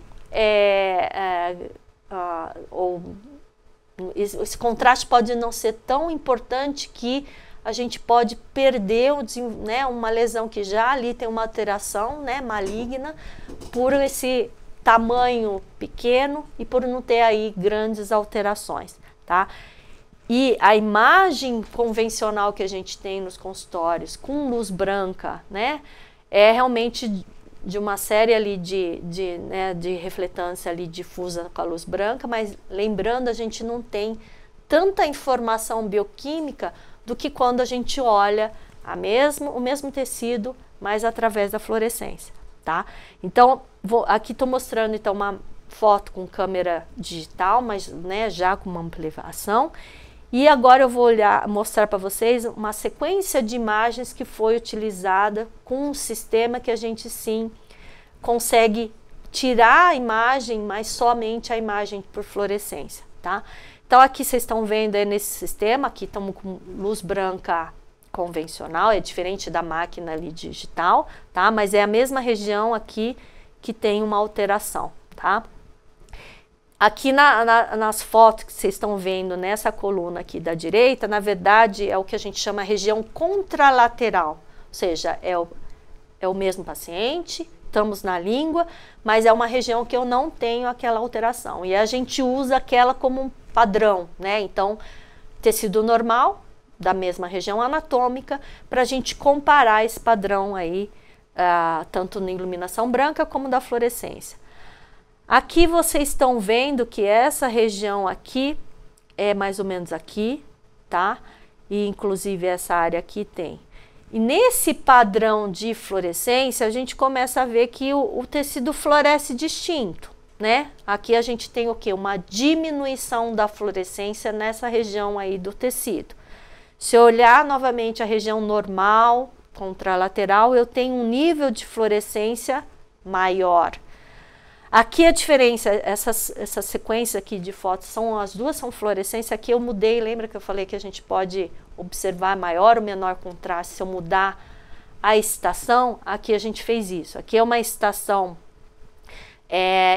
esse contraste pode não ser tão importante que a gente pode perder né, uma lesão que já ali tem uma alteração, né, maligna, por esse tamanho pequeno e por não ter aí grandes alterações, tá? E a imagem convencional que a gente tem nos consultórios com luz branca, né, é realmente de uma série ali de refletância ali difusa com a luz branca, mas lembrando, a gente não tem tanta informação bioquímica do que quando a gente olha o mesmo tecido, mas através da fluorescência, tá? Então, aqui estou mostrando então uma foto com câmera digital, mas, né, já com uma ampliação. E agora eu vou mostrar para vocês uma sequência de imagens que foi utilizada com um sistema que a gente sim consegue tirar a imagem, mas somente a imagem por fluorescência, tá? Então aqui vocês estão vendo aí nesse sistema, aqui estamos com luz branca convencional, é diferente da máquina ali digital, tá? Mas é a mesma região aqui que tem uma alteração, tá? Aqui nas fotos que vocês estão vendo nessa coluna aqui da direita, na verdade é o que a gente chama região contralateral, ou seja, é o mesmo paciente, estamos na língua, mas é uma região que eu não tenho aquela alteração, e a gente usa aquela como um padrão, né? Então, tecido normal, da mesma região anatômica, para a gente comparar esse padrão aí, tanto na iluminação branca como da fluorescência. Aqui vocês estão vendo que essa região aqui é mais ou menos aqui, tá? E inclusive essa área aqui tem. E nesse padrão de fluorescência, a gente começa a ver que o tecido floresce distinto, né? Aqui a gente tem o quê? Uma diminuição da fluorescência nessa região aí do tecido. Se eu olhar novamente a região normal, contralateral, eu tenho um nível de fluorescência maior. Aqui a diferença, essa sequência aqui de fotos, as duas são fluorescência. Aqui eu mudei, lembra que eu falei que a gente pode observar maior ou menor contraste se eu mudar a estação? Aqui a gente fez isso. Aqui é uma estação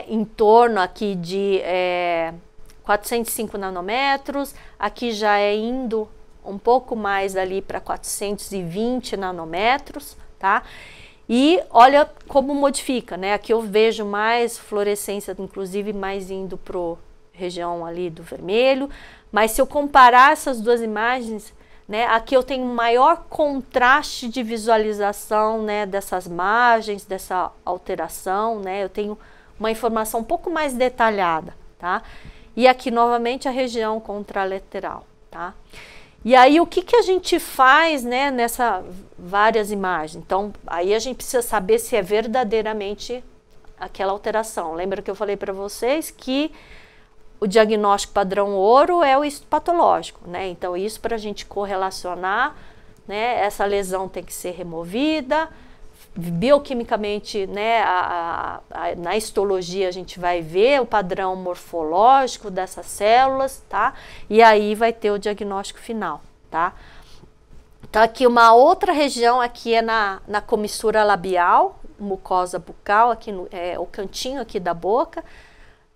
em torno aqui de 405 nanômetros, aqui já é indo um pouco mais ali para 420 nanômetros, tá? E olha como modifica, né? Aqui eu vejo mais fluorescência, inclusive mais indo para a região ali do vermelho. Mas se eu comparar essas duas imagens, né? Aqui eu tenho maior contraste de visualização, né? Dessas margens, dessa alteração, né? Eu tenho uma informação um pouco mais detalhada, tá? E aqui novamente a região contralateral, tá? E aí o que a gente faz, né, nessas várias imagens? Então, aí a gente precisa saber se é verdadeiramente aquela alteração. Lembra que eu falei para vocês que o diagnóstico padrão ouro é o histopatológico, né? Então, isso para a gente correlacionar, né, essa lesão tem que ser removida, bioquimicamente, né, na histologia a gente vai ver o padrão morfológico dessas células, tá? E aí vai ter o diagnóstico final, tá? Então aqui uma outra região, aqui é na comissura labial, mucosa bucal, aqui é o cantinho aqui da boca.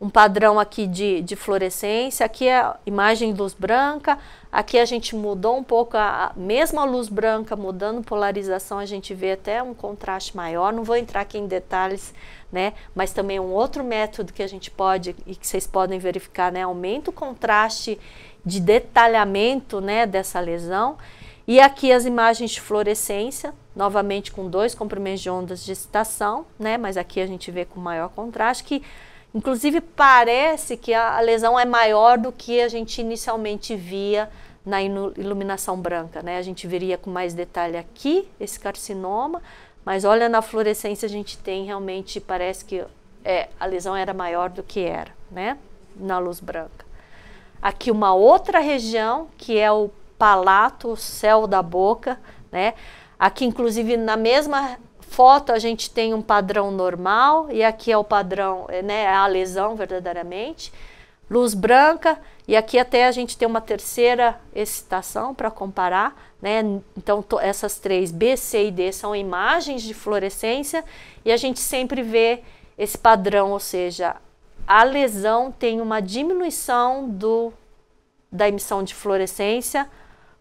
Um padrão aqui de fluorescência, aqui é a imagem luz branca, aqui a gente mudou um pouco, mesmo a luz branca mudando polarização, a gente vê até um contraste maior, não vou entrar aqui em detalhes, né, mas também um outro método que a gente pode, e que vocês podem verificar, né, aumenta o contraste de detalhamento, né, dessa lesão. E aqui as imagens de fluorescência, novamente com 2 comprimentos de ondas de excitação, né, mas aqui a gente vê com maior contraste, que inclusive parece que a lesão é maior do que a gente inicialmente via na iluminação branca, né? A gente veria com mais detalhe aqui esse carcinoma, mas olha na fluorescência a gente tem realmente, parece que a lesão era maior do que era, né? Na luz branca. Aqui uma outra região que é o palato, o céu da boca, né? Aqui inclusive na mesma foto a gente tem um padrão normal e aqui é o padrão, né, a lesão verdadeiramente, luz branca, e aqui até a gente tem uma terceira excitação para comparar, né? Então essas três, B, C e D, são imagens de fluorescência e a gente sempre vê esse padrão, ou seja, a lesão tem uma diminuição da emissão de fluorescência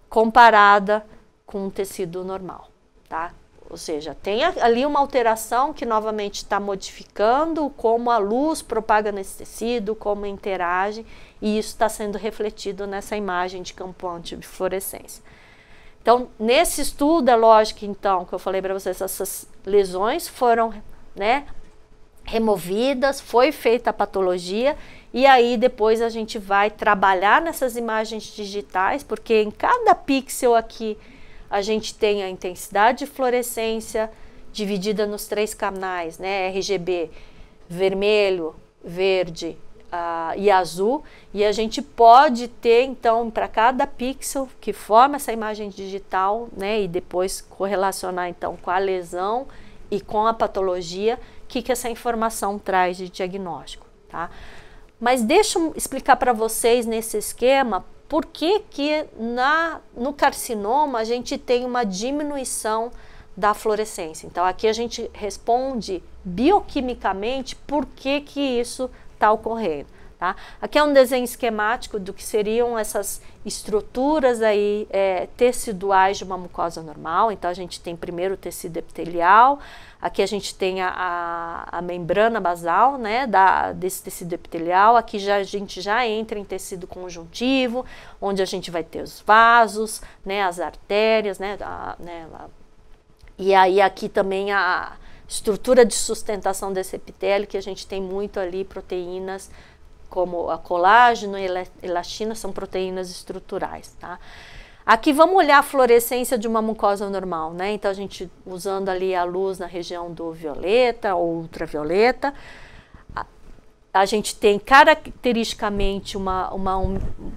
comparada com o tecido normal, tá? Ou seja, tem ali uma alteração que novamente está modificando como a luz propaga nesse tecido, como interage, e isso está sendo refletido nessa imagem de campo anti-fluorescência. Então, nesse estudo, é lógico, então, que eu falei para vocês, essas lesões foram, né, removidas, foi feita a patologia, e aí depois a gente vai trabalhar nessas imagens digitais, porque em cada pixel aqui, a gente tem a intensidade de fluorescência dividida nos 3 canais, né, RGB, vermelho, verde e azul, e a gente pode ter, então, para cada pixel que forma essa imagem digital, né, e depois correlacionar, então, com a lesão e com a patologia, o que essa informação traz de diagnóstico, tá? Mas deixa eu explicar para vocês nesse esquema por que no carcinoma a gente tem uma diminuição da fluorescência. Então aqui a gente responde bioquimicamente por que isso está ocorrendo, tá? Aqui é um desenho esquemático do que seriam essas estruturas aí teciduais de uma mucosa normal. Então a gente tem primeiro o tecido epitelial, aqui a gente tem a membrana basal, né, desse tecido epitelial. Aqui a gente já entra em tecido conjuntivo, onde a gente vai ter os vasos, né, as artérias, né, e aí aqui também a estrutura de sustentação desse epitélio, que a gente tem muito ali proteínas como a colágeno e elastina, são proteínas estruturais, tá? Aqui vamos olhar a fluorescência de uma mucosa normal, né? Então a gente usando ali a luz na região do violeta ou ultravioleta, a gente tem caracteristicamente uma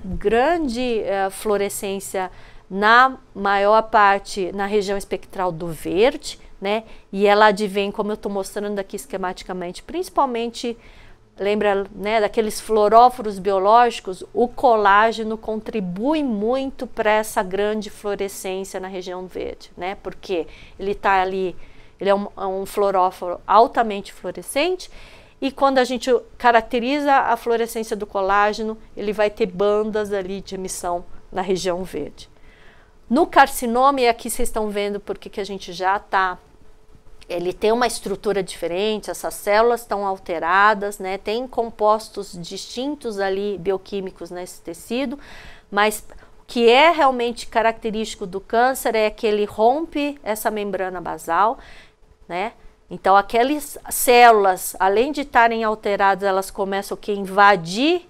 grande fluorescência na maior parte na região espectral do verde, né? E ela advém, como eu estou mostrando aqui esquematicamente, principalmente, lembra, né, daqueles fluoróforos biológicos, o colágeno contribui muito para essa grande fluorescência na região verde, né? Porque ele está ali, ele é um fluoróforo altamente fluorescente, e quando a gente caracteriza a fluorescência do colágeno, ele vai ter bandas ali de emissão na região verde. No carcinoma, e aqui vocês estão vendo porque que a gente já está, ele tem uma estrutura diferente, essas células estão alteradas, né? Tem compostos distintos ali, bioquímicos nesse tecido, mas o que é realmente característico do câncer é que ele rompe essa membrana basal, né? Então aquelas células, além de estarem alteradas, elas começam a invadir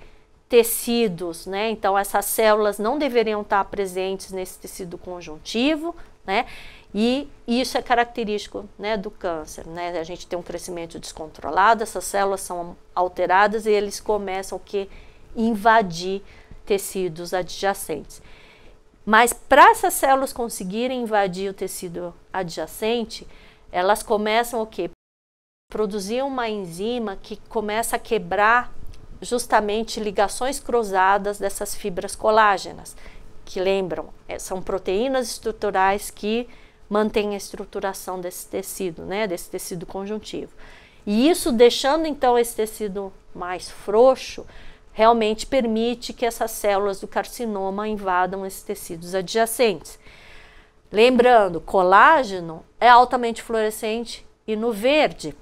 tecidos, né? Então essas células não deveriam estar presentes nesse tecido conjuntivo, né? E isso é característico, né, do câncer, né? A gente tem um crescimento descontrolado, essas células são alteradas e eles começam a invadir tecidos adjacentes. Mas para essas células conseguirem invadir o tecido adjacente, elas começam o quê? Produzir uma enzima que começa a quebrar justamente ligações cruzadas dessas fibras colágenas. que lembram, são proteínas estruturais que mantêm a estruturação desse tecido, né, desse tecido conjuntivo. E isso, deixando então esse tecido mais frouxo, realmente permite que essas células do carcinoma invadam esses tecidos adjacentes. Lembrando, colágeno é altamente fluorescente e no verde.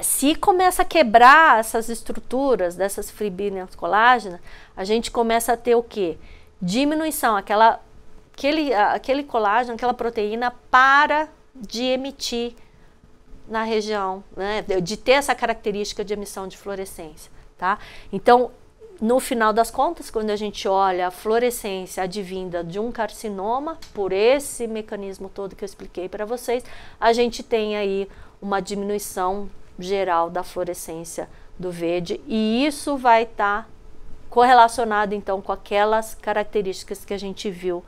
Se começa a quebrar essas estruturas dessas fibrinas colágenas, a gente começa a ter o quê? Diminuição, aquele colágeno, aquela proteína para de emitir na região, né, de ter essa característica de emissão de fluorescência, tá? Então, no final das contas, quando a gente olha a fluorescência advinda de um carcinoma, por esse mecanismo todo que eu expliquei para vocês, a gente tem aí uma diminuição geral da fluorescência do verde, e isso vai estar correlacionado então com aquelas características que a gente viu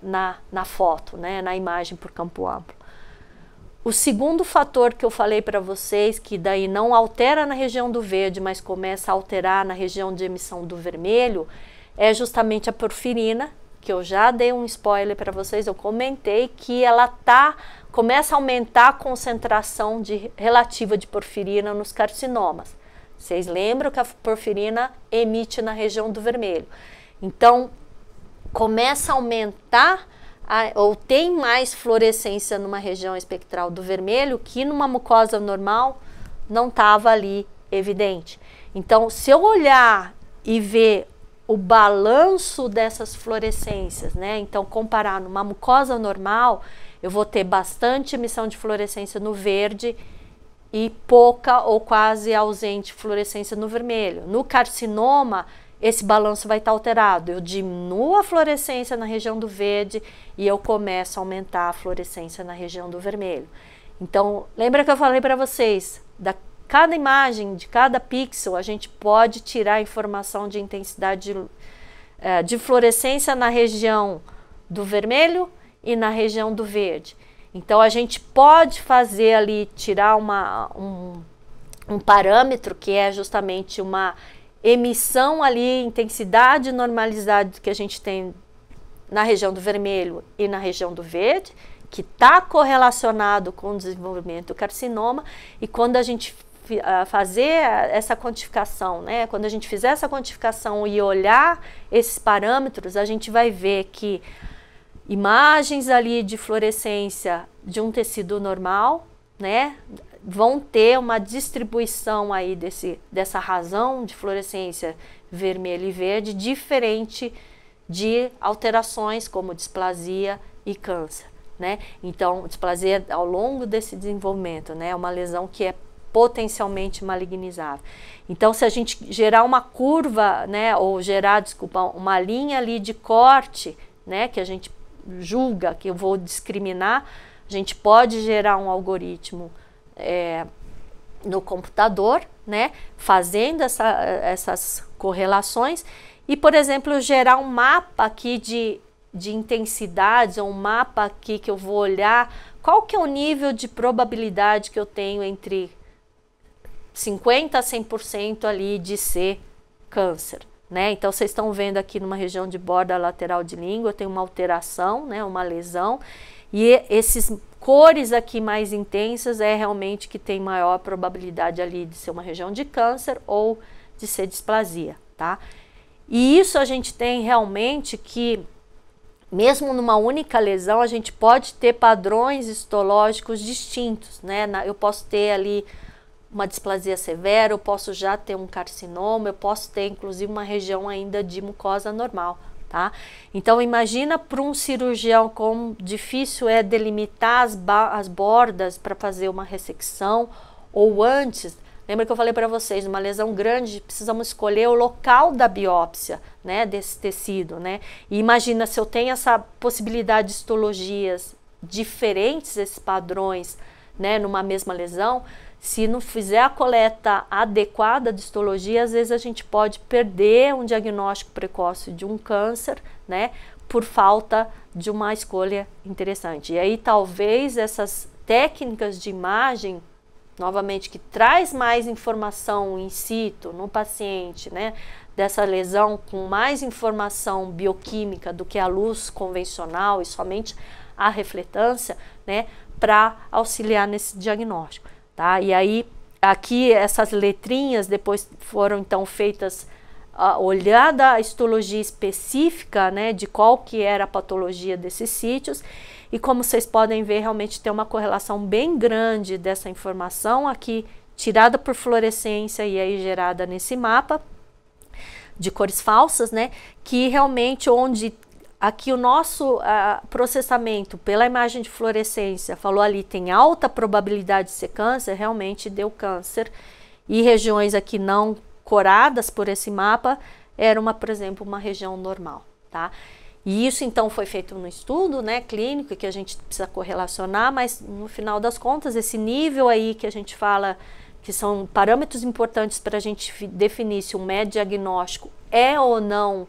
na foto, né, na imagem por campo amplo. O segundo fator que eu falei para vocês, que daí não altera na região do verde, mas começa a alterar na região de emissão do vermelho, é justamente a porfirina, que eu já dei um spoiler para vocês, eu comentei que ela começa a aumentar a concentração relativa de porfirina nos carcinomas. Vocês lembram que a porfirina emite na região do vermelho. Então, começa a aumentar ou tem mais fluorescência numa região espectral do vermelho que numa mucosa normal não estava ali evidente. Então, se eu olhar e ver o balanço dessas fluorescências, né? Então, comparar numa mucosa normal, eu vou ter bastante emissão de fluorescência no verde e pouca ou quase ausente fluorescência no vermelho. No carcinoma, esse balanço vai estar alterado. Eu diminuo a fluorescência na região do verde e eu começo a aumentar a fluorescência na região do vermelho. Então, lembra que eu falei para vocês, cada imagem, de cada pixel, a gente pode tirar a informação de intensidade de fluorescência na região do vermelho e na região do verde. Então, a gente pode fazer ali, tirar um parâmetro que é justamente uma emissão ali, intensidade normalizada que a gente tem na região do vermelho e na região do verde, que está correlacionado com o desenvolvimento do carcinoma, e quando a gente fazer essa quantificação, né, quando a gente fizer essa quantificação e olhar esses parâmetros, a gente vai ver que imagens ali de fluorescência de um tecido normal, né, vão ter uma distribuição aí dessa razão de fluorescência vermelho e verde diferente de alterações como displasia e câncer, né? Então, displasia ao longo desse desenvolvimento, né, é uma lesão que é potencialmente malignizável. Então, se a gente gerar uma curva, né, ou gerar, desculpa, uma linha ali de corte, né, que a gente julga que eu vou discriminar, a gente pode gerar um algoritmo no computador, né, fazendo essas correlações e, por exemplo, gerar um mapa aqui de intensidades, ou um mapa aqui que eu vou olhar qual que é o nível de probabilidade que eu tenho entre 50% a 100% ali de ser câncer, né? Então, vocês estão vendo aqui numa região de borda lateral de língua, eu tenho uma alteração, né, uma lesão, e esses cores aqui mais intensas é realmente que tem maior probabilidade ali de ser uma região de câncer ou de ser displasia, tá? E isso a gente tem realmente que, mesmo numa única lesão, a gente pode ter padrões histológicos distintos, né? Eu posso ter ali uma displasia severa, eu posso já ter um carcinoma, eu posso ter inclusive uma região ainda de mucosa normal, tá? Então, imagina para um cirurgião como difícil é delimitar as bordas para fazer uma ressecção, ou antes, lembra que eu falei para vocês, numa lesão grande, precisamos escolher o local da biópsia, né, desse tecido, né? E imagina se eu tenho essa possibilidade de histologias diferentes, esses padrões, né, numa mesma lesão. Se não fizer a coleta adequada de histologia, às vezes a gente pode perder um diagnóstico precoce de um câncer, né, por falta de uma escolha interessante. E aí talvez essas técnicas de imagem novamente, que traz mais informação in situ no paciente, né, dessa lesão com mais informação bioquímica do que a luz convencional e somente a refletância, né, para auxiliar nesse diagnóstico, tá? E aí, aqui essas letrinhas depois foram então feitas, olhada a histologia específica, né, de qual que era a patologia desses sítios, e como vocês podem ver, realmente tem uma correlação bem grande dessa informação aqui, tirada por fluorescência e aí gerada nesse mapa de cores falsas, né, que realmente onde aqui o nosso processamento pela imagem de fluorescência falou ali tem alta probabilidade de ser câncer, realmente deu câncer, e regiões aqui não coradas por esse mapa era por exemplo, uma região normal, tá? E isso então foi feito no estudo, né, clínico, que a gente precisa correlacionar, mas no final das contas esse nível aí que a gente fala que são parâmetros importantes para a gente definir se um método diagnóstico é ou não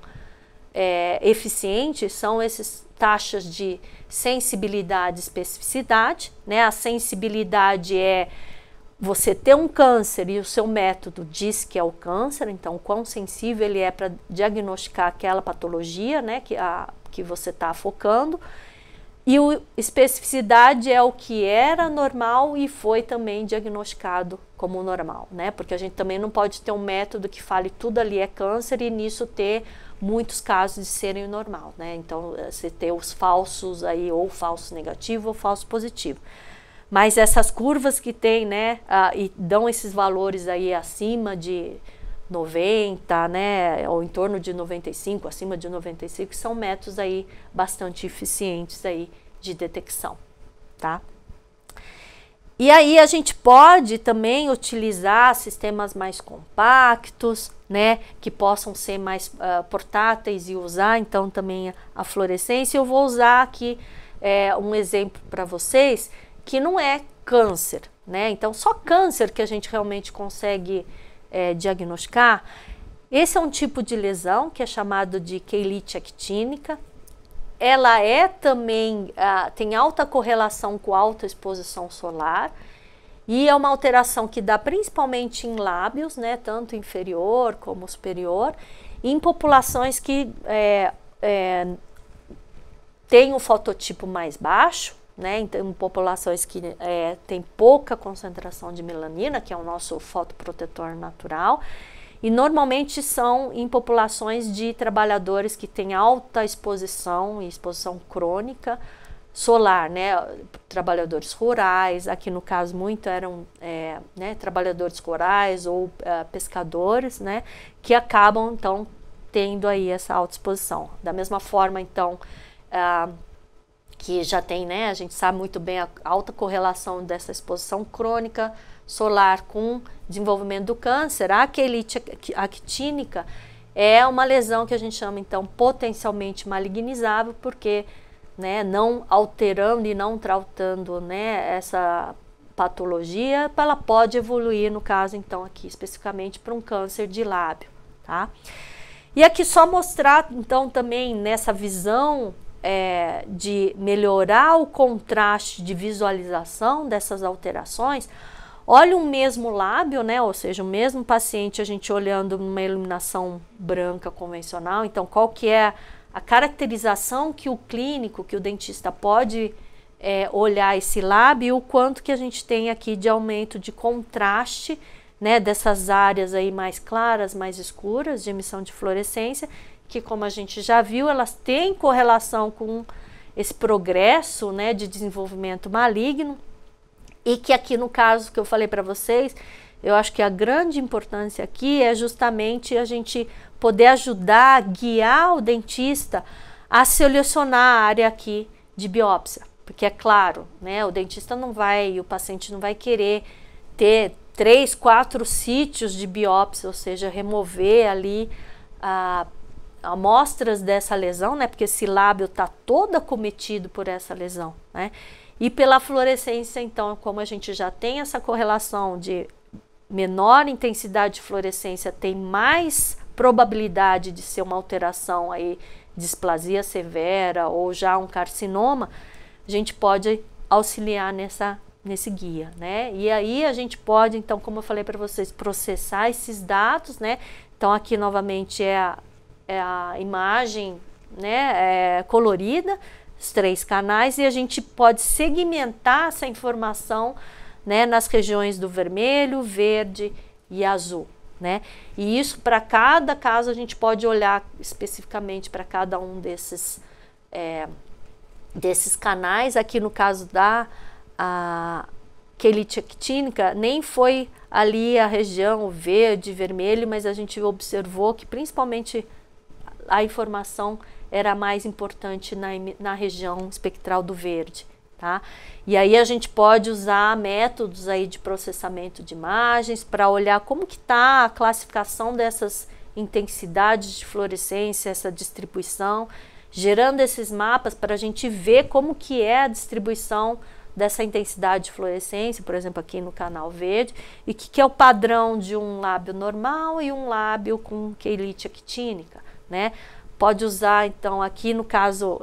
eficiente, são essas taxas de sensibilidade e especificidade, né? A sensibilidade é você ter um câncer e o seu método diz que é o câncer, então quão sensível ele é para diagnosticar aquela patologia, né, que você está focando. E a especificidade é o que era normal e foi também diagnosticado como normal, né? Porque a gente também não pode ter um método que fale tudo ali é câncer e nisso ter muitos casos de serem normal, né? Então, você ter os falsos aí, ou falso negativo ou falso positivo. Mas essas curvas que tem, né, e dão esses valores aí acima de 90, né, ou em torno de 95, acima de 95, são métodos aí bastante eficientes aí de detecção, tá? E aí a gente pode também utilizar sistemas mais compactos, né, que possam ser mais portáteis e usar então também a fluorescência. Eu vou usar aqui um exemplo para vocês que não é câncer, né? Então só câncer que a gente realmente consegue diagnosticar. Esse é um tipo de lesão que é chamado de queilite actínica. Ela também tem alta correlação com alta exposição solar e é uma alteração que dá principalmente em lábios, né, tanto inferior como superior, em populações que têm o fototipo mais baixo, né, em populações que têm pouca concentração de melanina, que é o nosso fotoprotetor natural, e normalmente são em populações de trabalhadores que têm alta exposição e exposição crônica solar, né, trabalhadores rurais, aqui no caso muito eram né, trabalhadores rurais ou pescadores, né, que acabam então tendo aí essa alta exposição. Da mesma forma então, que já tem, né, a gente sabe muito bem a alta correlação dessa exposição crônica solar com desenvolvimento do câncer. A queilite actínica é uma lesão que a gente chama então potencialmente malignizável, porque, né, não alterando e não tratando, né, essa patologia, ela pode evoluir, no caso então aqui especificamente para um câncer de lábio, tá? E aqui só mostrar então também nessa visão de melhorar o contraste de visualização dessas alterações. Olha o mesmo lábio, né, ou seja, o mesmo paciente, a gente olhando numa iluminação branca convencional. Então, qual que é a caracterização que o clínico, que o dentista pode olhar esse lábio, e o quanto que a gente tem aqui de aumento de contraste, né, dessas áreas aí mais claras, mais escuras, de emissão de fluorescência, que, como a gente já viu, elas têm correlação com esse progresso, né, de desenvolvimento maligno, e que aqui no caso que eu falei para vocês, eu acho que a grande importância aqui é justamente a gente poder ajudar, guiar o dentista a selecionar a área aqui de biópsia, porque é claro, né, o dentista não vai, o paciente não vai querer ter 3, 4 sítios de biópsia, ou seja, remover ali amostras dessa lesão, né, porque esse lábio está todo acometido por essa lesão, né, e pela fluorescência, então, como a gente já tem essa correlação de menor intensidade de fluorescência, tem mais probabilidade de ser uma alteração aí, displasia severa ou já um carcinoma, a gente pode auxiliar nessa nesse guia, né? E aí a gente pode, então, como eu falei para vocês, processar esses dados, né? Então aqui novamente é a imagem, né, colorida, os 3 canais, e a gente pode segmentar essa informação, né, nas regiões do vermelho, verde e azul, né? E isso, para cada caso, a gente pode olhar especificamente para cada um desses canais. Aqui no caso da quelite actínica, nem foi ali a região verde, vermelho, mas a gente observou que principalmente a informação era mais importante na região espectral do verde, tá? E aí a gente pode usar métodos aí de processamento de imagens para olhar como que está a classificação dessas intensidades de fluorescência, essa distribuição, gerando esses mapas para a gente ver como que é a distribuição dessa intensidade de fluorescência, por exemplo, aqui no canal verde, e que é o padrão de um lábio normal e um lábio com quelite actínica, né? Pode usar, então, aqui no caso,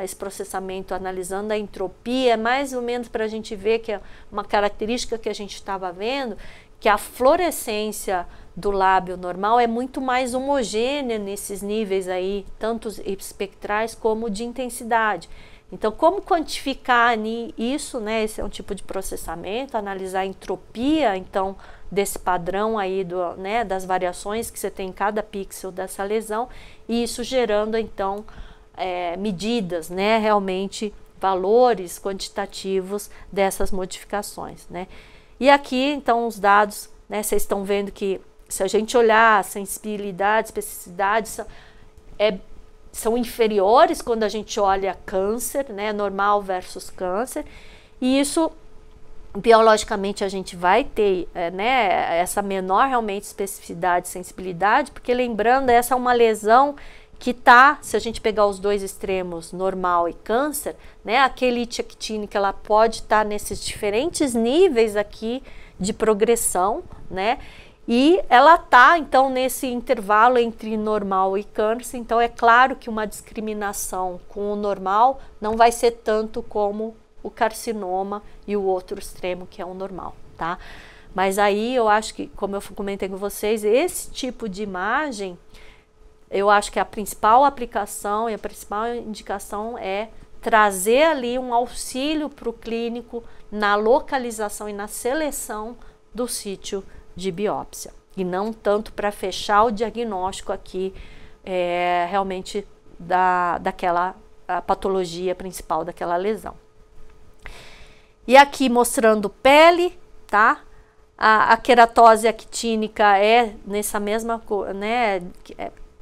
esse processamento analisando a entropia, mais ou menos para a gente ver que é uma característica que a gente estava vendo, que a fluorescência do lábio normal é muito mais homogênea nesses níveis aí, tanto espectrais como de intensidade. Então, como quantificar isso, né? Esse é um tipo de processamento, analisar a entropia, então, desse padrão aí, né, das variações que você tem em cada pixel dessa lesão, e isso gerando, então, medidas, né, realmente valores quantitativos dessas modificações, né. E aqui, então, os dados, né, vocês estão vendo que, se a gente olhar a sensibilidade, especificidade, são inferiores quando a gente olha câncer, né, normal versus câncer, e isso biologicamente a gente vai ter, né, essa menor realmente especificidade e sensibilidade, porque lembrando, essa é uma lesão que tá, se a gente pegar os dois extremos, normal e câncer, né, a quelite actínica, ela pode estar nesses diferentes níveis aqui de progressão, né, e ela tá, então, nesse intervalo entre normal e câncer. Então é claro que uma discriminação com o normal não vai ser tanto como o carcinoma e o outro extremo, que é o normal, tá? Mas aí eu acho que, como eu comentei com vocês, esse tipo de imagem, eu acho que a principal aplicação e a principal indicação é trazer ali um auxílio para o clínico na localização e na seleção do sítio de biópsia, e não tanto para fechar o diagnóstico aqui realmente daquela patologia principal daquela lesão. E aqui mostrando pele, tá? A queratose actínica é nessa mesma, né,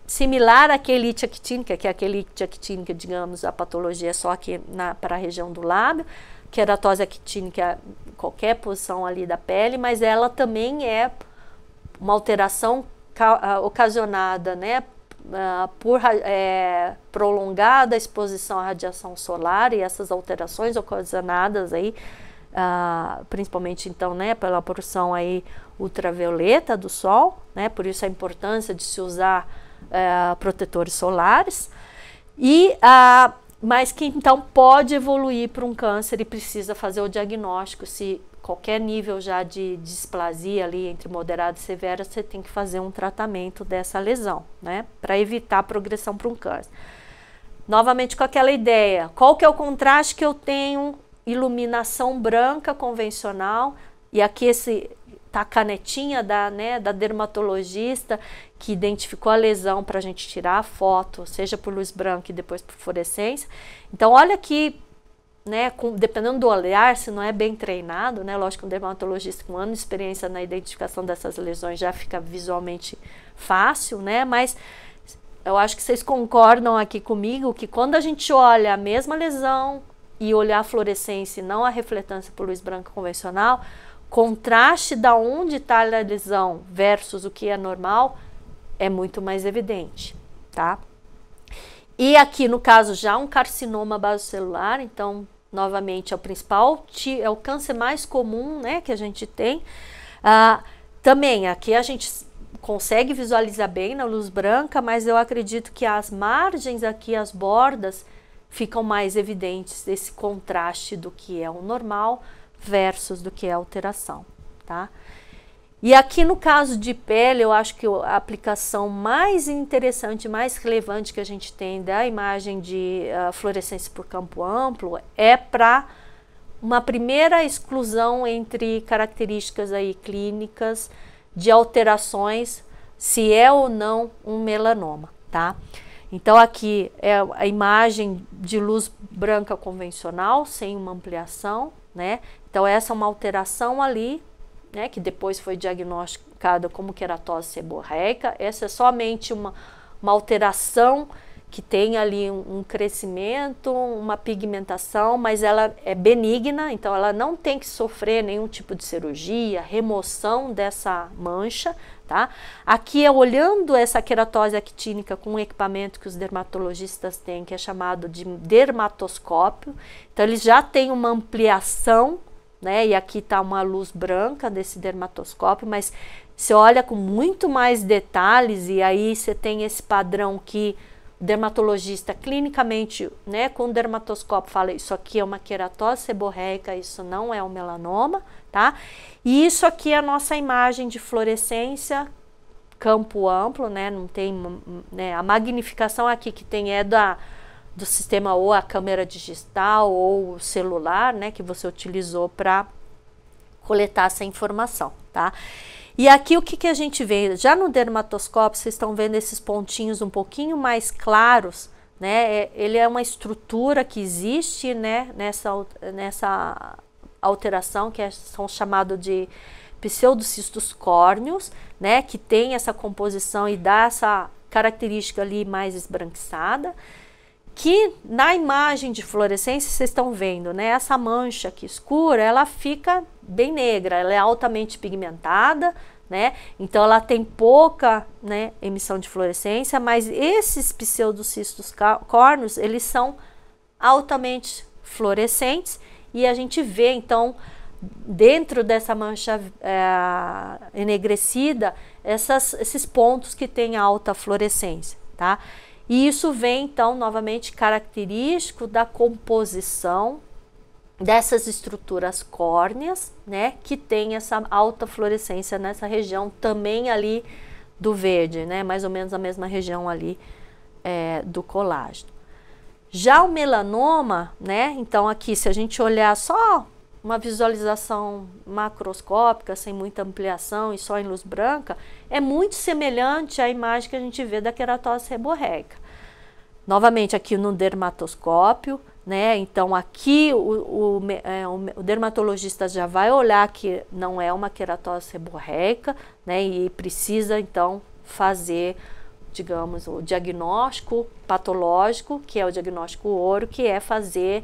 similar à quelite actínica, que é a quelite actínica, digamos, a patologia é só aqui para a região do lábio. Queratose actínica, qualquer posição ali da pele, mas ela também é uma alteração ocasionada, né, por prolongada exposição à radiação solar, e essas alterações ocasionadas aí, principalmente então, né, pela porção aí ultravioleta do sol, né, por isso a importância de se usar protetores solares, e mas que então pode evoluir para um câncer e precisa fazer o diagnóstico. Se qualquer nível já de displasia ali entre moderada e severa, você tem que fazer um tratamento dessa lesão, né, para evitar a progressão para um câncer. Novamente com aquela ideia, qual que é o contraste que eu tenho? Iluminação branca convencional, e aqui tá a canetinha da dermatologista que identificou a lesão para a gente tirar a foto, seja por luz branca e depois por fluorescência. Então olha aqui, né, dependendo do olhar, se não é bem treinado, né, lógico que um dermatologista com anos de experiência na identificação dessas lesões já fica visualmente fácil, né, mas eu acho que vocês concordam aqui comigo que quando a gente olha a mesma lesão e olhar a fluorescência e não a refletância por luz branca convencional, contraste da onde está a lesão versus o que é normal é muito mais evidente, tá? E aqui no caso já um carcinoma basocelular, então novamente é o principal, é o câncer mais comum, né, que a gente tem. Também aqui a gente consegue visualizar bem na luz branca, mas eu acredito que as margens aqui, as bordas, ficam mais evidentes esse contraste do que é o normal versus do que é a alteração, tá? E aqui no caso de pele, eu acho que a aplicação mais interessante, mais relevante que a gente tem da imagem de fluorescência por campo amplo é para uma primeira exclusão entre características aí clínicas de alterações, se é ou não um melanoma, tá? Então aqui é a imagem de luz branca convencional, sem uma ampliação, né? Então essa é uma alteração ali, né, que depois foi diagnosticada como queratose seborreica. Essa é somente uma alteração que tem ali um crescimento, uma pigmentação, mas ela é benigna, então ela não tem que sofrer nenhum tipo de cirurgia, remoção dessa mancha, tá? Aqui é olhando essa queratose actínica com um equipamento que os dermatologistas têm, que é chamado de dermatoscópio. Então eles já têm uma ampliação, né? E aqui está uma luz branca desse dermatoscópio, mas você olha com muito mais detalhes e aí você tem esse padrão que o dermatologista clinicamente, né, com o dermatoscópio fala, isso aqui é uma queratose seborreica, isso não é um melanoma, tá? E isso aqui é a nossa imagem de fluorescência campo amplo, né? Não tem, né, a magnificação aqui que tem é do sistema ou a câmera digital ou o celular, né, que você utilizou para coletar essa informação, tá? E aqui o que a gente vê? Já no dermatoscópio, vocês estão vendo esses pontinhos um pouquinho mais claros, né? Ele é uma estrutura que existe, né, nessa alteração, que são chamados de pseudocistos córneos, né, que tem essa composição e dá essa característica ali mais esbranquiçada, que na imagem de fluorescência vocês estão vendo, né, essa mancha aqui escura, ela fica bem negra, ela é altamente pigmentada, né, então ela tem pouca, né, emissão de fluorescência, mas esses pseudocistos córneos, eles são altamente fluorescentes e a gente vê dentro dessa mancha enegrecida, esses pontos que têm alta fluorescência, tá? E isso vem, então, novamente, característico da composição dessas estruturas córneas, né, que tem essa alta fluorescência nessa região também ali do verde, né, mais ou menos a mesma região ali do colágeno. Já o melanoma, né, então aqui, se a gente olhar só uma visualização macroscópica, sem muita ampliação e só em luz branca, é muito semelhante à imagem que a gente vê da queratose seborreica. Novamente aqui no dermatoscópio, né? Então aqui o dermatologista já vai olhar que não é uma queratose seborreica, né? E precisa então fazer, digamos, o diagnóstico patológico, que é o diagnóstico ouro, que é fazer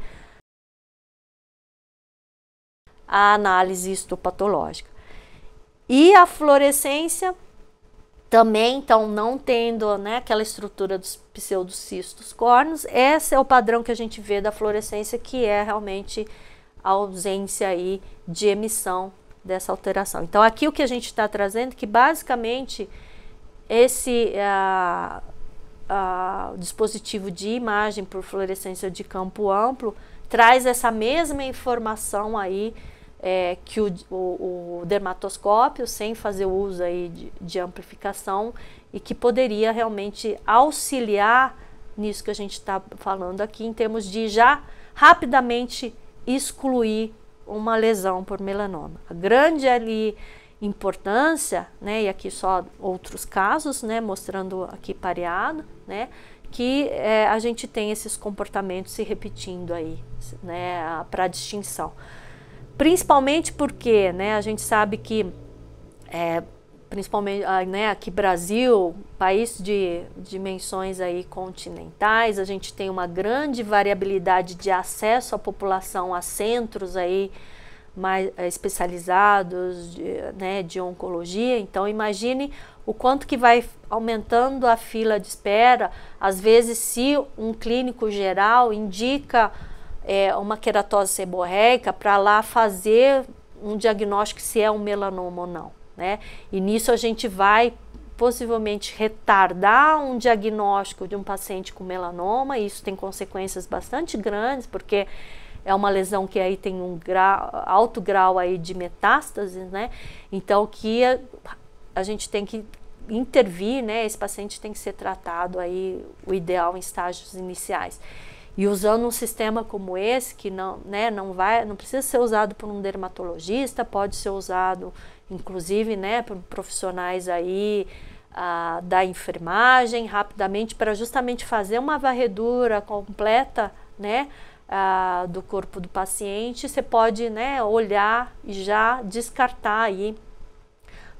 a análise histopatológica. E a fluorescência também, então, não tendo, né, aquela estrutura dos pseudocistos córneos, esse é o padrão que a gente vê da fluorescência, que é realmente a ausência aí de emissão dessa alteração. Então, aqui o que a gente está trazendo, que basicamente esse dispositivo de imagem por fluorescência de campo amplo traz essa mesma informação aí que o dermatoscópio, sem fazer uso aí de amplificação, e que poderia realmente auxiliar nisso que a gente está falando aqui, em termos de já rapidamente excluir uma lesão por melanoma. A grande ali importância, né, e aqui só outros casos, né, mostrando aqui pareado, né, que a gente tem esses comportamentos se repetindo aí, né, para distinção. Principalmente porque, né, a gente sabe que, principalmente, né, aqui Brasil, país de dimensões aí continentais, a gente tem uma grande variabilidade de acesso à população a centros aí mais especializados, né, de oncologia. Então imagine o quanto que vai aumentando a fila de espera. Às vezes, se um clínico geral indica uma queratose seborreica, para lá fazer um diagnóstico se é um melanoma ou não, né? E nisso a gente vai possivelmente retardar um diagnóstico de um paciente com melanoma, e isso tem consequências bastante grandes, porque é uma lesão que aí tem um alto grau aí de metástases, né? Então que a gente tem que intervir, né? Esse paciente tem que ser tratado aí, o ideal, em estágios iniciais. E usando um sistema como esse, que não precisa ser usado por um dermatologista, pode ser usado inclusive, né, por profissionais aí da enfermagem, rapidamente, para justamente fazer uma varredura completa, né, do corpo do paciente. Você pode, né, olhar e já descartar aí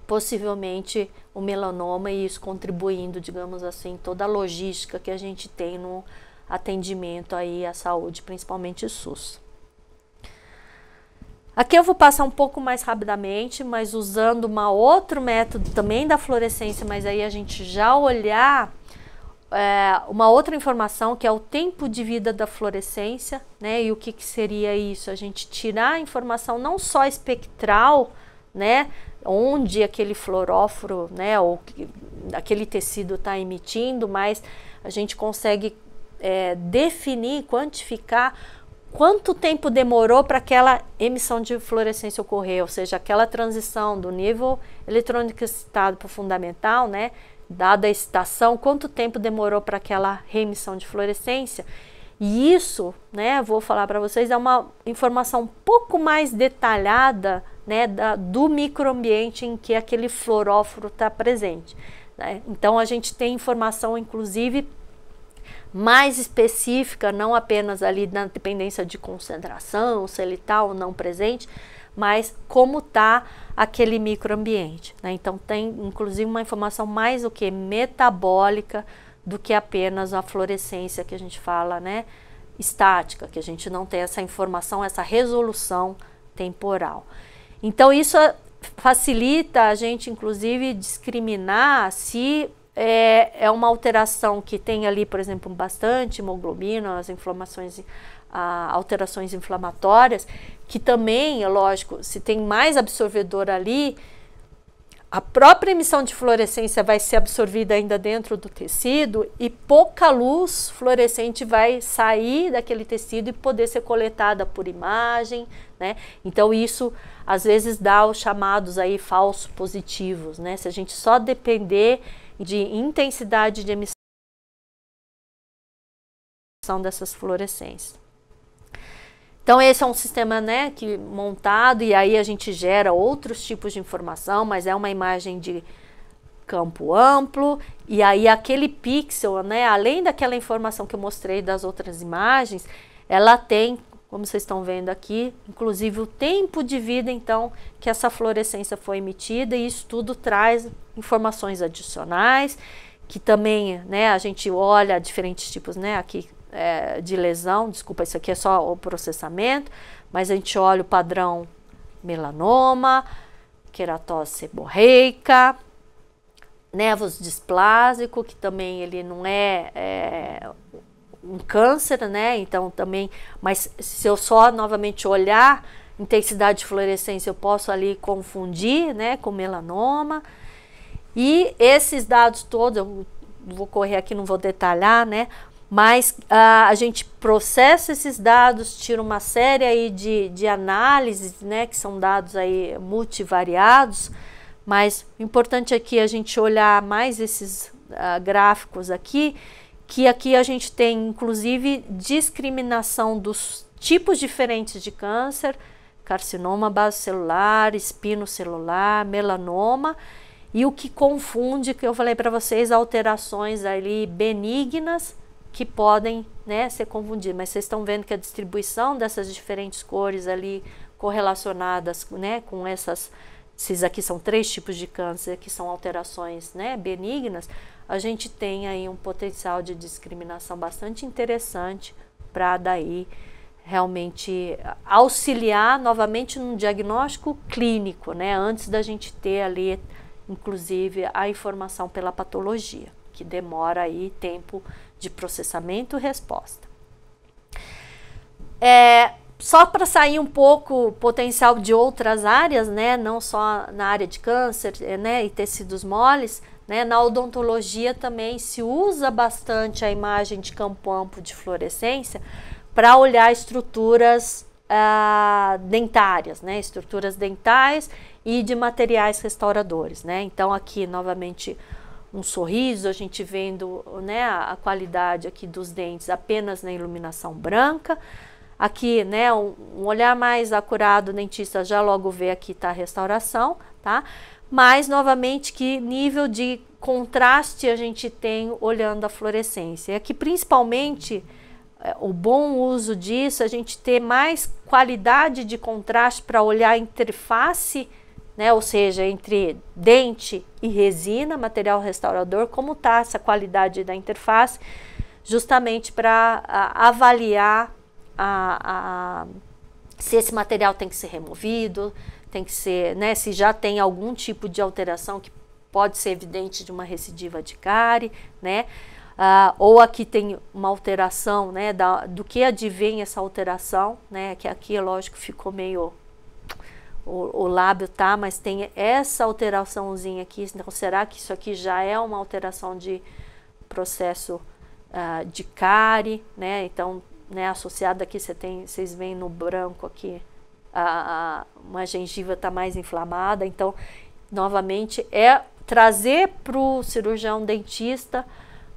possivelmente o melanoma, e isso contribuindo, digamos assim, toda a logística que a gente tem no atendimento aí à saúde, principalmente SUS. Aqui eu vou passar um pouco mais rapidamente, mas usando um outro método também da fluorescência, mas aí a gente já olhar uma outra informação, que é o tempo de vida da fluorescência, né? E o que seria isso? A gente tirar a informação não só espectral, né? Onde aquele fluoróforo, né? Ou aquele tecido está emitindo, mas a gente consegue definir, quantificar quanto tempo demorou para aquela emissão de fluorescência ocorrer, ou seja, aquela transição do nível eletrônico excitado para o fundamental, né? Dada a excitação, quanto tempo demorou para aquela reemissão de fluorescência. E isso, né, vou falar para vocês, é uma informação um pouco mais detalhada, né, do microambiente em que aquele fluoróforo está presente, né? Então a gente tem informação, inclusive, mais específica, não apenas ali na dependência de concentração, se ele está ou não presente, mas como está aquele microambiente, né? Então tem inclusive uma informação mais metabólica do que apenas a fluorescência que a gente fala, né, estática, que a gente não tem essa informação, essa resolução temporal. Então isso facilita a gente inclusive discriminar se é uma alteração que tem ali, por exemplo, bastante hemoglobina, as inflamações, alterações inflamatórias, que também, é lógico, se tem mais absorvedor ali, a própria emissão de fluorescência vai ser absorvida ainda dentro do tecido e pouca luz fluorescente vai sair daquele tecido e poder ser coletada por imagem, né? Então isso às vezes dá os chamados aí falsos positivos, né? Se a gente só depender de intensidade de emissão dessas fluorescências. Então esse é um sistema, né, montado, e aí a gente gera outros tipos de informação, mas é uma imagem de campo amplo, e aí aquele pixel, né, além daquela informação que eu mostrei das outras imagens, ela tem, como vocês estão vendo aqui, inclusive o tempo de vida, então, que essa fluorescência foi emitida, e isso tudo traz informações adicionais, que também, né, a gente olha diferentes tipos, né, aqui de lesão, desculpa, isso aqui é só o processamento, mas a gente olha o padrão melanoma, queratose seborreica, nevus displásico, que também ele não é um câncer, né? Então também, mas se eu só novamente olhar intensidade de fluorescência, eu posso ali confundir, né, com melanoma. E esses dados todos, eu vou correr aqui, não vou detalhar, né? Mas a gente processa esses dados, tira uma série aí de análises, né, que são dados aí multivariados, mas o importante aqui é a gente olhar mais esses gráficos aqui, que aqui a gente tem inclusive discriminação dos tipos diferentes de câncer, carcinoma basocelular, espinocelular, melanoma, e o que confunde, que eu falei para vocês, alterações ali benignas, que podem, né, ser confundidas, mas vocês estão vendo que a distribuição dessas diferentes cores ali correlacionadas, né, com esses aqui são 3 tipos de câncer, que são alterações, né, benignas, a gente tem aí um potencial de discriminação bastante interessante para daí realmente auxiliar novamente no diagnóstico clínico, né, antes da gente ter ali, inclusive, a informação pela patologia, que demora aí tempo de processamento e resposta. Só para sair um pouco o potencial de outras áreas, né, não só na área de câncer, né, e tecidos moles, né? Na odontologia também se usa bastante a imagem de campo amplo de fluorescência para olhar estruturas dentárias, né? Estruturas dentais e de materiais restauradores, né? Então aqui novamente um sorriso, a gente vendo, né, a qualidade aqui dos dentes apenas na iluminação branca. Aqui, né, um olhar mais acurado, o dentista já logo vê aqui tá a restauração, tá? Mas novamente que nível de contraste a gente tem olhando a fluorescência. E aqui principalmente o bom uso disso, a gente ter mais qualidade de contraste para olhar a interface, né, ou seja, entre dente e resina, material restaurador, como está essa qualidade da interface, justamente para avaliar se esse material tem que ser removido, tem que ser, né, se já tem algum tipo de alteração que pode ser evidente de uma recidiva de cárie, né, ou aqui tem uma alteração, né, do que advém essa alteração, né, que aqui, lógico, ficou meio... O lábio tá, mas tem essa alteraçãozinha aqui, então será que isso aqui já é uma alteração de processo de cárie, né? Então, né, associado aqui vocês veem no branco aqui, uma gengiva tá mais inflamada, então, novamente, é trazer para o cirurgião dentista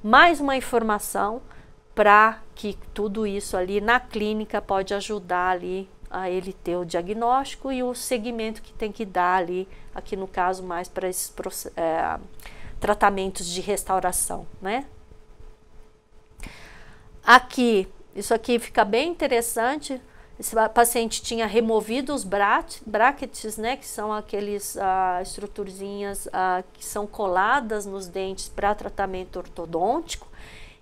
mais uma informação para que tudo isso ali na clínica pode ajudar ali a ele ter o diagnóstico e o segmento que tem que dar ali, aqui no caso mais para esses tratamentos de restauração, né? Aqui, isso aqui fica bem interessante, esse paciente tinha removido os brackets, né, que são aqueles estruturzinhas que são coladas nos dentes para tratamento ortodôntico,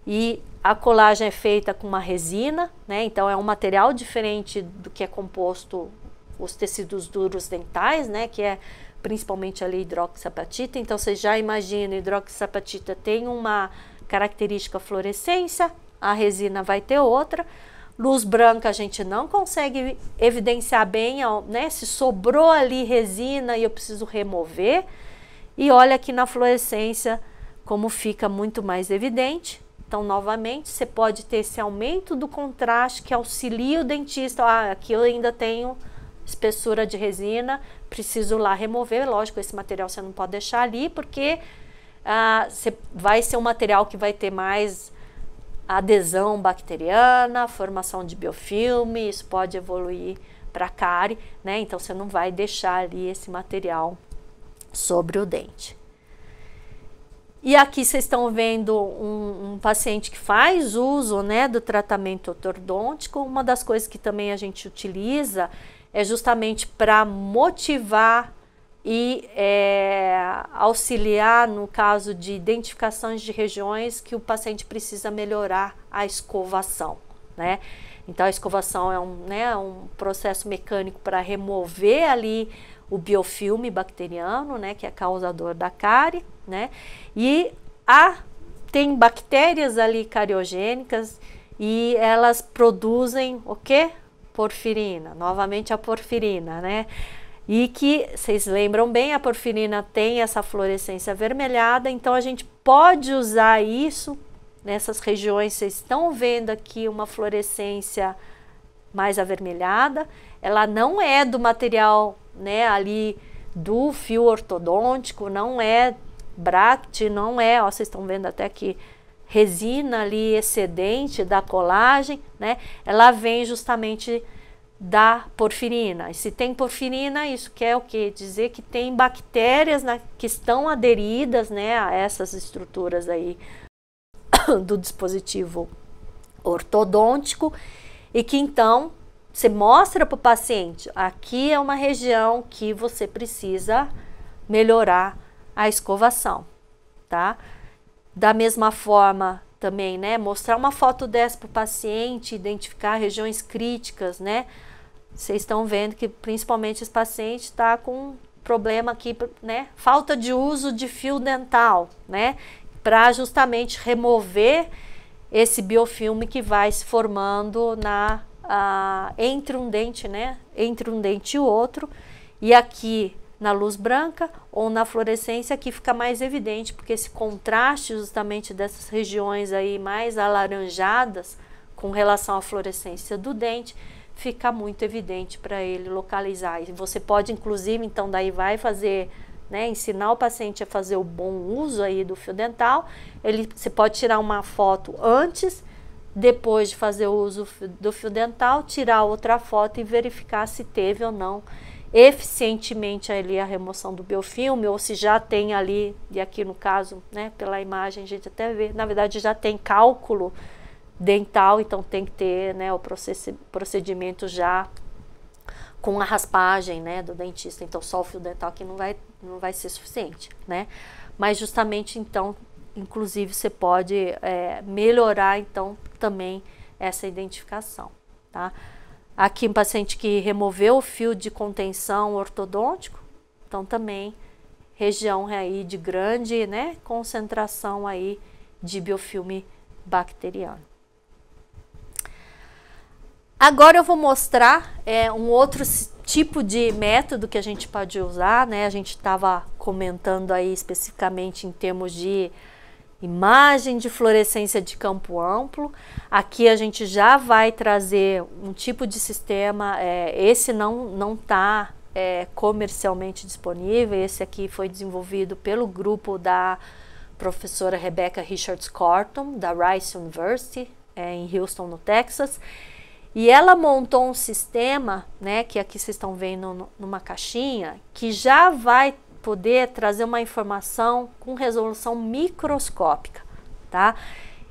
e a colagem é feita com uma resina, né? Então é um material diferente do que é composto os tecidos duros dentais, né? Que é principalmente a hidroxiapatita. Então você já imagina, a hidroxiapatita tem uma característica fluorescência, a resina vai ter outra. Luz branca a gente não consegue evidenciar bem, né? Se sobrou ali resina e eu preciso remover. E olha aqui na fluorescência como fica muito mais evidente. Então, novamente, você pode ter esse aumento do contraste que auxilia o dentista. Aqui eu ainda tenho espessura de resina, preciso lá remover. Lógico, esse material você não pode deixar ali, porque vai ser um material que vai ter mais adesão bacteriana, formação de biofilme, isso pode evoluir para cárie, né? Então, você não vai deixar ali esse material sobre o dente. E aqui vocês estão vendo um paciente que faz uso, né, do tratamento ortodôntico. Uma das coisas que também a gente utiliza é justamente para motivar e auxiliar no caso de identificações de regiões que o paciente precisa melhorar a escovação, né? Então a escovação é um processo mecânico para remover ali o biofilme bacteriano, né, que é causador da cárie, né? E tem bactérias ali cariogênicas e elas produzem o quê? Porfirina, novamente a porfirina, né? E que, vocês lembram bem, a porfirina tem essa fluorescência avermelhada, então a gente pode usar isso nessas regiões. Vocês estão vendo aqui uma fluorescência mais avermelhada, ela não é do material, né, ali do fio ortodôntico, não é bract, não é, ó, vocês estão vendo até aqui resina ali excedente da colagem, né? Ela vem justamente da porfirina. E se tem porfirina, isso quer o quê? Dizer que tem bactérias, né, que estão aderidas, né, a essas estruturas aí do dispositivo ortodôntico, e que então você mostra para o paciente, aqui é uma região que você precisa melhorar a escovação, tá? Da mesma forma também, né, mostrar uma foto dessa para o paciente, identificar regiões críticas, né? Vocês estão vendo que principalmente esse paciente está com problema aqui, né? Falta de uso de fio dental, né? Para justamente remover esse biofilme que vai se formando entre um dente, né? Entre um dente e o outro. E aqui na luz branca ou na fluorescência, aqui fica mais evidente, porque esse contraste justamente dessas regiões aí mais alaranjadas com relação à fluorescência do dente, fica muito evidente para ele localizar. E você pode, inclusive, então daí vai fazer, né, ensinar o paciente a fazer o bom uso aí do fio dental. Você pode tirar uma foto antes, depois de fazer o uso do fio dental, tirar outra foto e verificar se teve ou não eficientemente ali a remoção do biofilme, ou se já tem ali, e aqui no caso, né, pela imagem a gente até vê, na verdade já tem cálculo dental, então tem que ter, né, o procedimento já com a raspagem, né, do dentista. Então só o fio dental aqui não vai ser suficiente, né, mas justamente então, inclusive você pode melhorar então também essa identificação, tá? Aqui um paciente que removeu o fio de contenção ortodôntico, então também região aí de grande, né, concentração aí de biofilme bacteriano. Agora eu vou mostrar um outro tipo de método que a gente pode usar, né? A gente estava comentando aí especificamente em termos de imagem de fluorescência de campo amplo. Aqui a gente já vai trazer um tipo de sistema, esse não está comercialmente disponível, esse aqui foi desenvolvido pelo grupo da professora Rebecca Richards-Corton, da Rice University, em Houston, no Texas, e ela montou um sistema, né, que aqui vocês estão vendo numa caixinha, que já vai poder trazer uma informação com resolução microscópica, tá?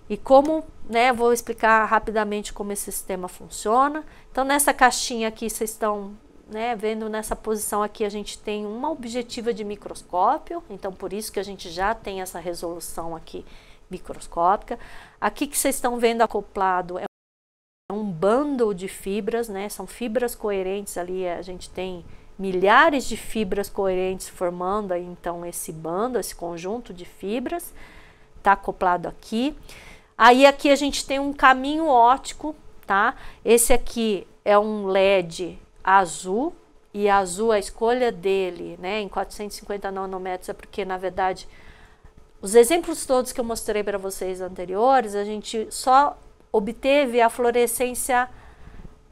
E como, né, vou explicar rapidamente como esse sistema funciona. Então, nessa caixinha aqui, vocês estão, né, vendo nessa posição aqui, a gente tem uma objetiva de microscópio, então por isso que a gente já tem essa resolução aqui microscópica. Aqui que vocês estão vendo acoplado é um bundle de fibras, né, são fibras coerentes ali, a gente tem milhares de fibras coerentes formando aí, então, esse bando, esse conjunto de fibras, tá acoplado aqui. Aí aqui a gente tem um caminho óptico, tá? Esse aqui é um LED azul, e azul, a escolha dele, né, em 450 nanômetros, é porque, na verdade, os exemplos todos que eu mostrei para vocês anteriores, a gente só obteve a fluorescência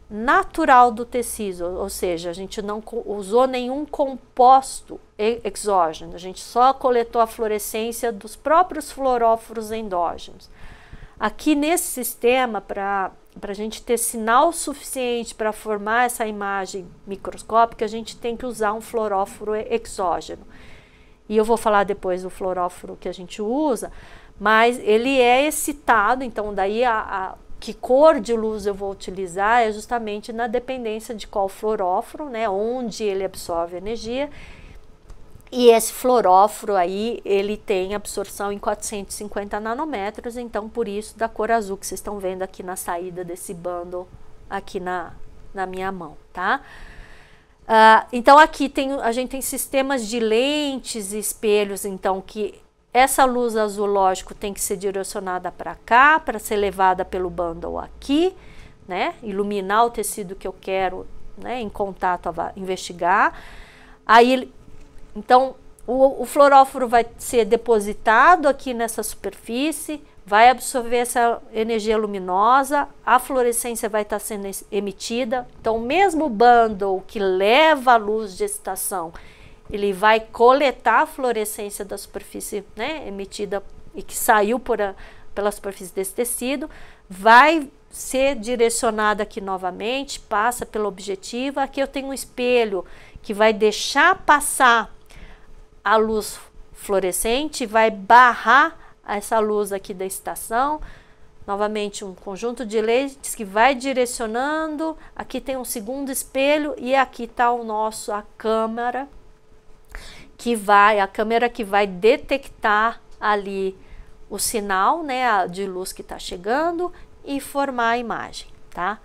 natural do tecido, ou seja, a gente não usou nenhum composto exógeno, a gente só coletou a fluorescência dos próprios fluoróforos endógenos. Aqui nesse sistema, para a gente ter sinal suficiente para formar essa imagem microscópica, a gente tem que usar um fluoróforo exógeno. E eu vou falar depois do fluoróforo que a gente usa, mas ele é excitado, então daí que cor de luz eu vou utilizar é justamente na dependência de qual fluoróforo, né, onde ele absorve energia. E esse fluoróforo aí, ele tem absorção em 450 nanômetros, então por isso da cor azul que vocês estão vendo aqui na saída desse bundle aqui na minha mão, tá? Então aqui a gente tem sistemas de lentes e espelhos, então que essa luz azul, lógico, tem que ser direcionada para cá, para ser levada pelo bundle aqui, né? Iluminar o tecido que eu quero, né, em contato a investigar. Aí, então, o fluoróforo vai ser depositado aqui nessa superfície, vai absorver essa energia luminosa, a fluorescência vai estar sendo emitida. Então, mesmo o bundle que leva a luz de excitação, ele vai coletar a fluorescência da superfície, né, emitida e que saiu pela superfície desse tecido, vai ser direcionada aqui novamente, passa pela objetiva. Aqui eu tenho um espelho que vai deixar passar a luz fluorescente, vai barrar essa luz aqui da excitação. Novamente um conjunto de lentes que vai direcionando. Aqui tem um segundo espelho e aqui está a câmera que vai detectar ali o sinal, né, de luz que está chegando e formar a imagem, tá?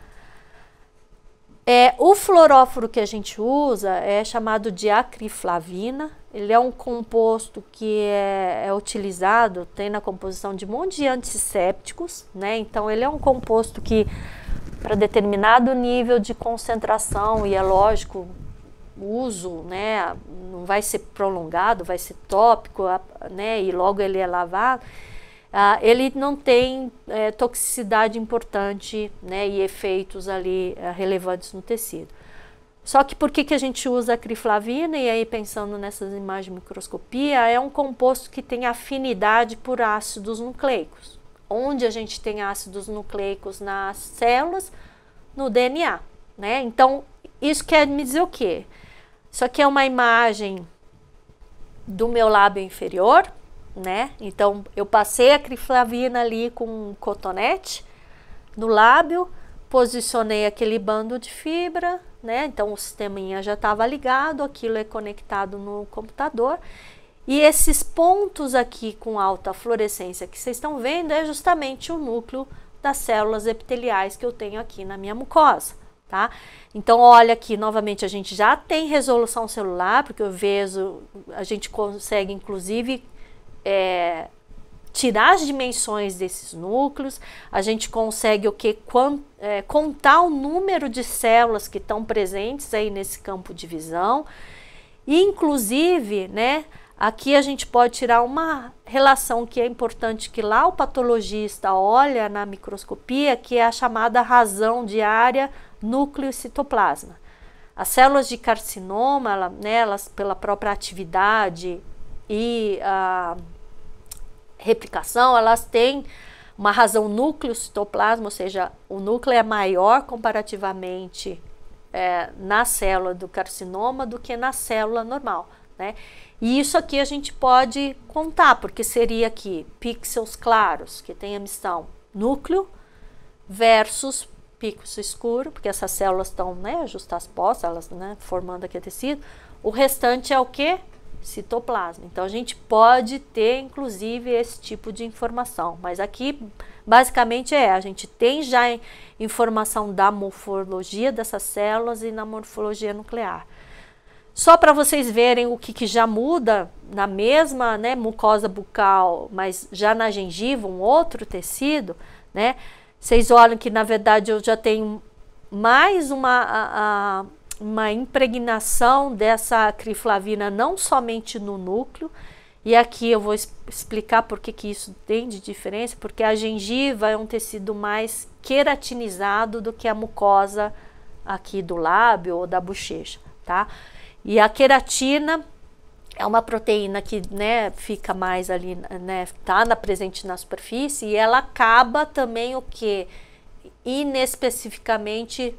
O fluoróforo que a gente usa é chamado de acriflavina. Ele é um composto que é utilizado, tem na composição de um monte de antissépticos, né? Então ele é um composto que, para determinado nível de concentração, e é lógico, uso, né, não vai ser prolongado, vai ser tópico, né, e logo ele é lavado, ele não tem toxicidade importante, né, e efeitos ali relevantes no tecido. Só que por que a gente usa a criflavina? E aí, pensando nessas imagens de microscopia, é um composto que tem afinidade por ácidos nucleicos. Onde a gente tem ácidos nucleicos nas células? No DNA, né? Então, isso quer me dizer o quê? Isso aqui é uma imagem do meu lábio inferior, né? Então, eu passei a criflavina ali com um cotonete no lábio, posicionei aquele bando de fibra, né? Então, o sisteminha já estava ligado, aquilo é conectado no computador. E esses pontos aqui com alta fluorescência que vocês estão vendo é justamente o núcleo das células epiteliais que eu tenho aqui na minha mucosa, tá? Então, olha aqui, novamente, a gente já tem resolução celular, porque eu vejo, a gente consegue, inclusive, tirar as dimensões desses núcleos, a gente consegue o que? Contar o número de células que estão presentes aí nesse campo de visão, e inclusive, né, aqui a gente pode tirar uma relação que é importante, que lá o patologista olha na microscopia, que é a chamada razão de área núcleo e citoplasma. As células de carcinoma, né, elas pela própria atividade e a replicação, elas têm uma razão núcleo-citoplasma, ou seja, o núcleo é maior comparativamente na célula do carcinoma do que na célula normal, né? E isso aqui a gente pode contar, porque seria aqui pixels claros, que tem emissão núcleo, versus pixel escuro, porque essas células estão, né, justapostas, elas, né, formando aqui o tecido. O restante é o que? Citoplasma. Então, a gente pode ter, inclusive, esse tipo de informação. Mas aqui, basicamente, a gente tem já informação da morfologia dessas células e na morfologia nuclear. Só para vocês verem o que já muda na mesma, né, mucosa bucal, mas já na gengiva, um outro tecido, né? Vocês olham que, na verdade, eu já tenho mais uma impregnação dessa criflavina, não somente no núcleo, e aqui eu vou explicar por que isso tem de diferença, porque a gengiva é um tecido mais queratinizado do que a mucosa aqui do lábio ou da bochecha, tá? E a queratina é uma proteína que, né, fica mais ali, né, tá presente na superfície, e ela acaba também o que? Inespecificamente,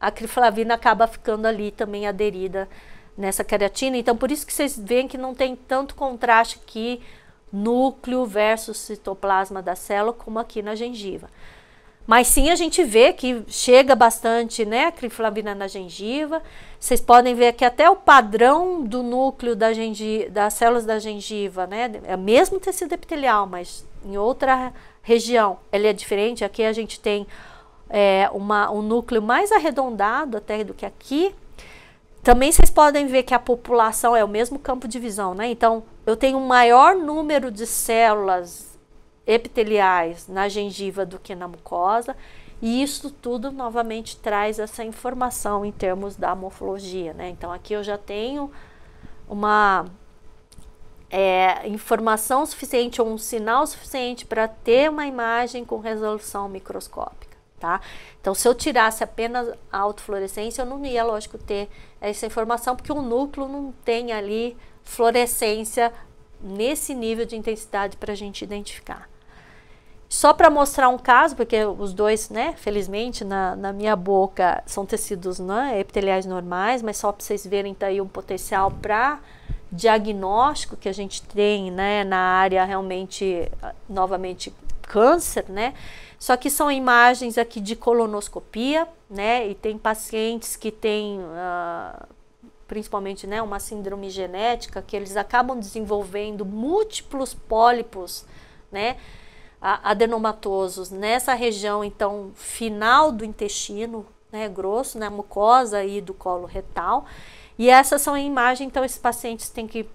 a criflavina acaba ficando ali também aderida nessa queratina. Então, por isso que vocês veem que não tem tanto contraste aqui, núcleo versus citoplasma da célula, como aqui na gengiva. Mas sim, a gente vê que chega bastante, né, a criflavina na gengiva. Vocês podem ver que até o padrão do núcleo das células da gengiva, né, é o mesmo tecido epitelial, mas em outra região ele é diferente. Aqui a gente tem um núcleo mais arredondado até do que aqui. Também vocês podem ver que a população é o mesmo campo de visão, né? Então, eu tenho um maior número de células epiteliais na gengiva do que na mucosa, e isso tudo novamente traz essa informação em termos da morfologia, né? Então, aqui eu já tenho uma informação suficiente, ou um sinal suficiente para ter uma imagem com resolução microscópica, tá? Então, se eu tirasse apenas a autofluorescência, eu não ia, lógico, ter essa informação, porque o núcleo não tem ali fluorescência nesse nível de intensidade para a gente identificar. Só para mostrar um caso, porque os dois, né, felizmente, na minha boca são tecidos, né, epiteliais normais, mas só para vocês verem tá aí um potencial para diagnóstico que a gente tem, né, na área realmente, novamente, câncer, né? Só que são imagens aqui de colonoscopia, né, e tem pacientes que têm, principalmente, né, uma síndrome genética, que eles acabam desenvolvendo múltiplos pólipos, né, adenomatosos nessa região, então, final do intestino, né, grosso, na mucosa e do colo retal. E essas são imagens, então, esses pacientes têm que,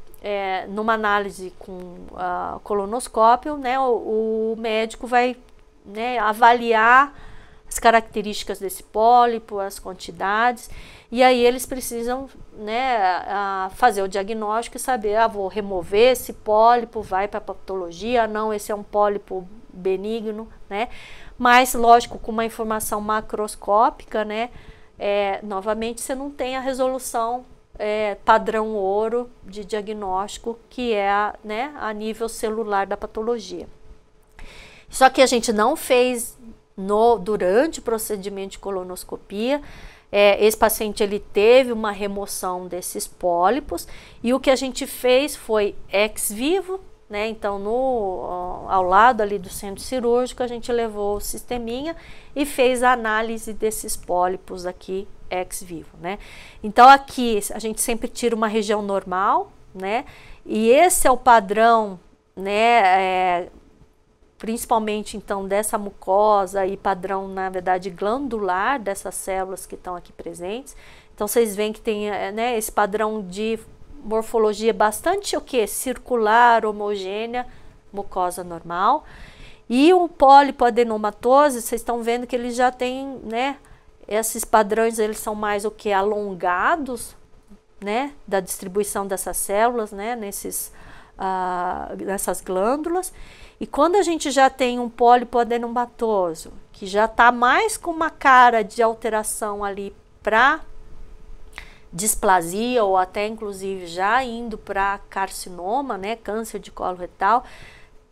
numa análise com colonoscópio, né, o médico vai, né, avaliar as características desse pólipo, as quantidades, e aí eles precisam, né, fazer o diagnóstico e saber, vou remover esse pólipo, vai para a patologia, não, esse é um pólipo benigno, né, mas lógico, com uma informação macroscópica, né, novamente você não tem a resolução padrão ouro de diagnóstico, que é né, a nível celular da patologia. Só que a gente não fez durante o procedimento de colonoscopia. Esse paciente ele teve uma remoção desses pólipos, e o que a gente fez foi ex vivo, né? Então ao lado ali do centro cirúrgico a gente levou o sisteminha e fez a análise desses pólipos aqui ex vivo, né? Então aqui a gente sempre tira uma região normal, né? E esse é o padrão, né? Principalmente então dessa mucosa e padrão, na verdade, glandular dessas células que estão aqui presentes. Então vocês veem que tem, né, esse padrão de morfologia bastante circular, homogênea, mucosa normal. E um pólipo adenomatoso, vocês estão vendo que ele já tem, né, esses padrões, eles são mais alongados, né, da distribuição dessas células, né, nessas glândulas. E quando a gente já tem um pólipo adenomatoso, que já está mais com uma cara de alteração ali para displasia, ou até inclusive já indo para carcinoma, né, câncer de colo retal,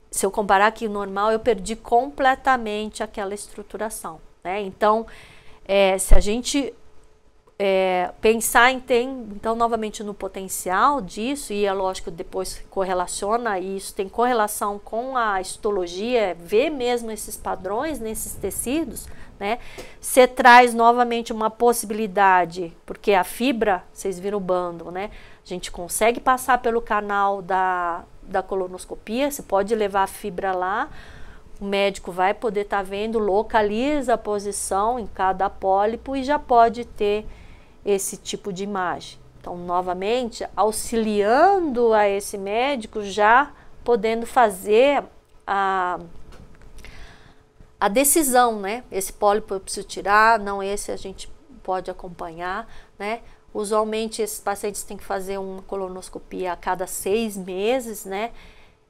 se eu comparar aqui o normal, eu perdi completamente aquela estruturação, né? Então, se a gente pensar então novamente no potencial disso, e é lógico depois correlaciona, e isso tem correlação com a histologia, ver mesmo esses padrões nesses tecidos, né? Você traz novamente uma possibilidade, porque a fibra, vocês viram o bando, né? A gente consegue passar pelo canal da colonoscopia, você pode levar a fibra lá, o médico vai poder estar vendo, localiza a posição em cada pólipo e já pode ter esse tipo de imagem. Então, novamente, auxiliando a esse médico, já podendo fazer a decisão, né? Esse pólipo eu preciso tirar, não, esse a gente pode acompanhar, né? Usualmente, esses pacientes têm que fazer uma colonoscopia a cada 6 meses, né?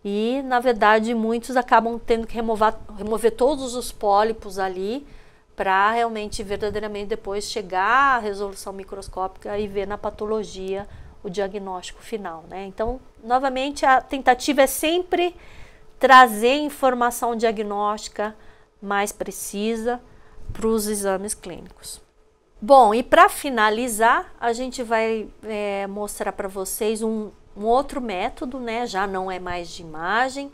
E, na verdade, muitos acabam tendo que remover todos os pólipos ali, para realmente, verdadeiramente, depois chegar à resolução microscópica e ver na patologia o diagnóstico final, né? Então, novamente, a tentativa é sempre trazer informação diagnóstica mais precisa para os exames clínicos. Bom, e para finalizar, a gente vai mostrar para vocês um outro método, né? Já não é mais de imagem,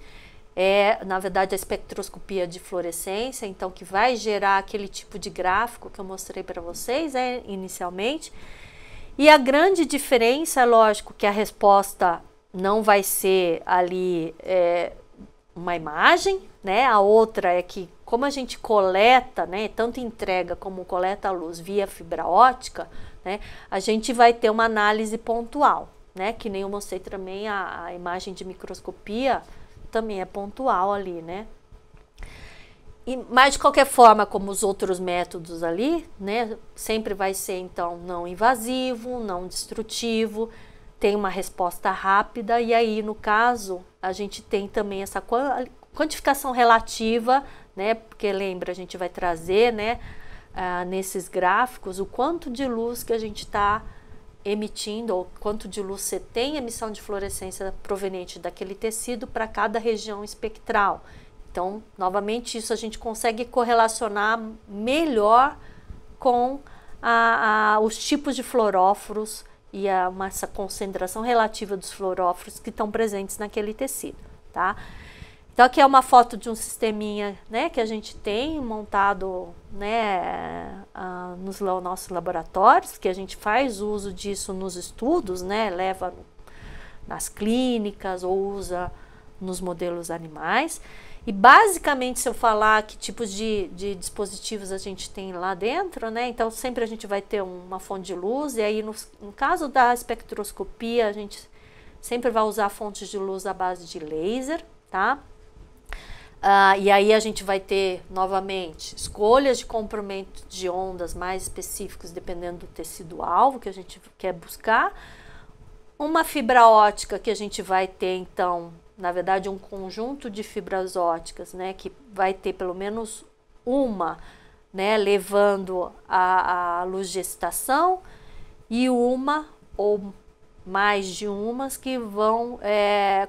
na verdade, a espectroscopia de fluorescência, então que vai gerar aquele tipo de gráfico que eu mostrei para vocês inicialmente. E a grande diferença, é lógico, que a resposta não vai ser ali uma imagem, né? A outra é que, como a gente coleta, né, tanto entrega como coleta a luz via fibra óptica, né, a gente vai ter uma análise pontual, né? Que nem eu mostrei também a imagem de microscopia, também é pontual ali, né? Mas de qualquer forma, como os outros métodos ali, né, sempre vai ser então não invasivo, não destrutivo, tem uma resposta rápida, e aí no caso a gente tem também essa quantificação relativa, né? Porque lembra, a gente vai trazer, né, nesses gráficos o quanto de luz que a gente está emitindo, ou quanto de luz você tem emissão de fluorescência proveniente daquele tecido para cada região espectral. Então, novamente, isso a gente consegue correlacionar melhor com os tipos de fluoróforos e essa concentração relativa dos fluoróforos que estão presentes naquele tecido, tá? Então, aqui é uma foto de um sisteminha, né, que a gente tem montado, né, nos nossos laboratórios, que a gente faz uso disso nos estudos, né, leva nas clínicas ou usa nos modelos animais. E basicamente, se eu falar que tipos de dispositivos a gente tem lá dentro, né, então sempre a gente vai ter uma fonte de luz, e aí no caso da espectroscopia, a gente sempre vai usar fontes de luz à base de laser, tá? E aí a gente vai ter, novamente, escolhas de comprimento de ondas mais específicos, dependendo do tecido-alvo que a gente quer buscar. Uma fibra ótica que a gente vai ter, então, na verdade, um conjunto de fibras óticas, né, que vai ter pelo menos uma, né, levando a luz de excitação, e uma ou mais de umas que vão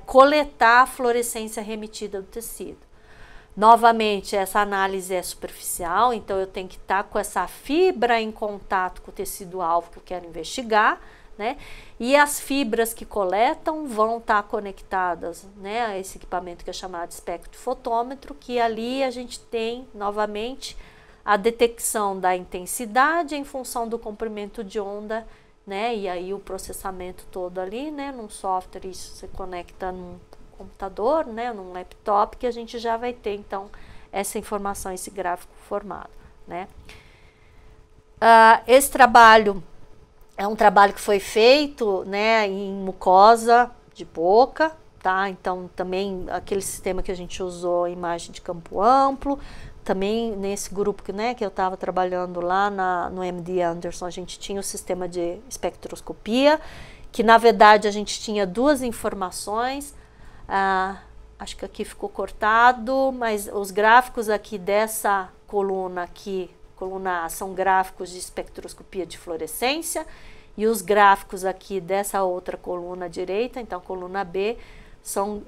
coletar a fluorescência remitida do tecido. Novamente, essa análise é superficial, então eu tenho que estar com essa fibra em contato com o tecido-alvo que eu quero investigar, né? E as fibras que coletam vão estar conectadas, né, a esse equipamento que é chamado de espectrofotômetro, que ali a gente tem, novamente, a detecção da intensidade em função do comprimento de onda, né? E aí o processamento todo ali, né, num software, isso você conecta num computador, né, num laptop, que a gente já vai ter, então, essa informação, esse gráfico formado, né? Esse trabalho é um trabalho que foi feito, né, em mucosa de boca, tá? Então, também aquele sistema que a gente usou, imagem de campo amplo, também nesse grupo que, né, que eu estava trabalhando lá no MD Anderson, a gente tinha o sistema de espectroscopia, que na verdade a gente tinha duas informações. Acho que aqui ficou cortado, mas os gráficos aqui dessa coluna aqui, coluna A, são gráficos de espectroscopia de fluorescência, e os gráficos aqui dessa outra coluna direita, então coluna B, são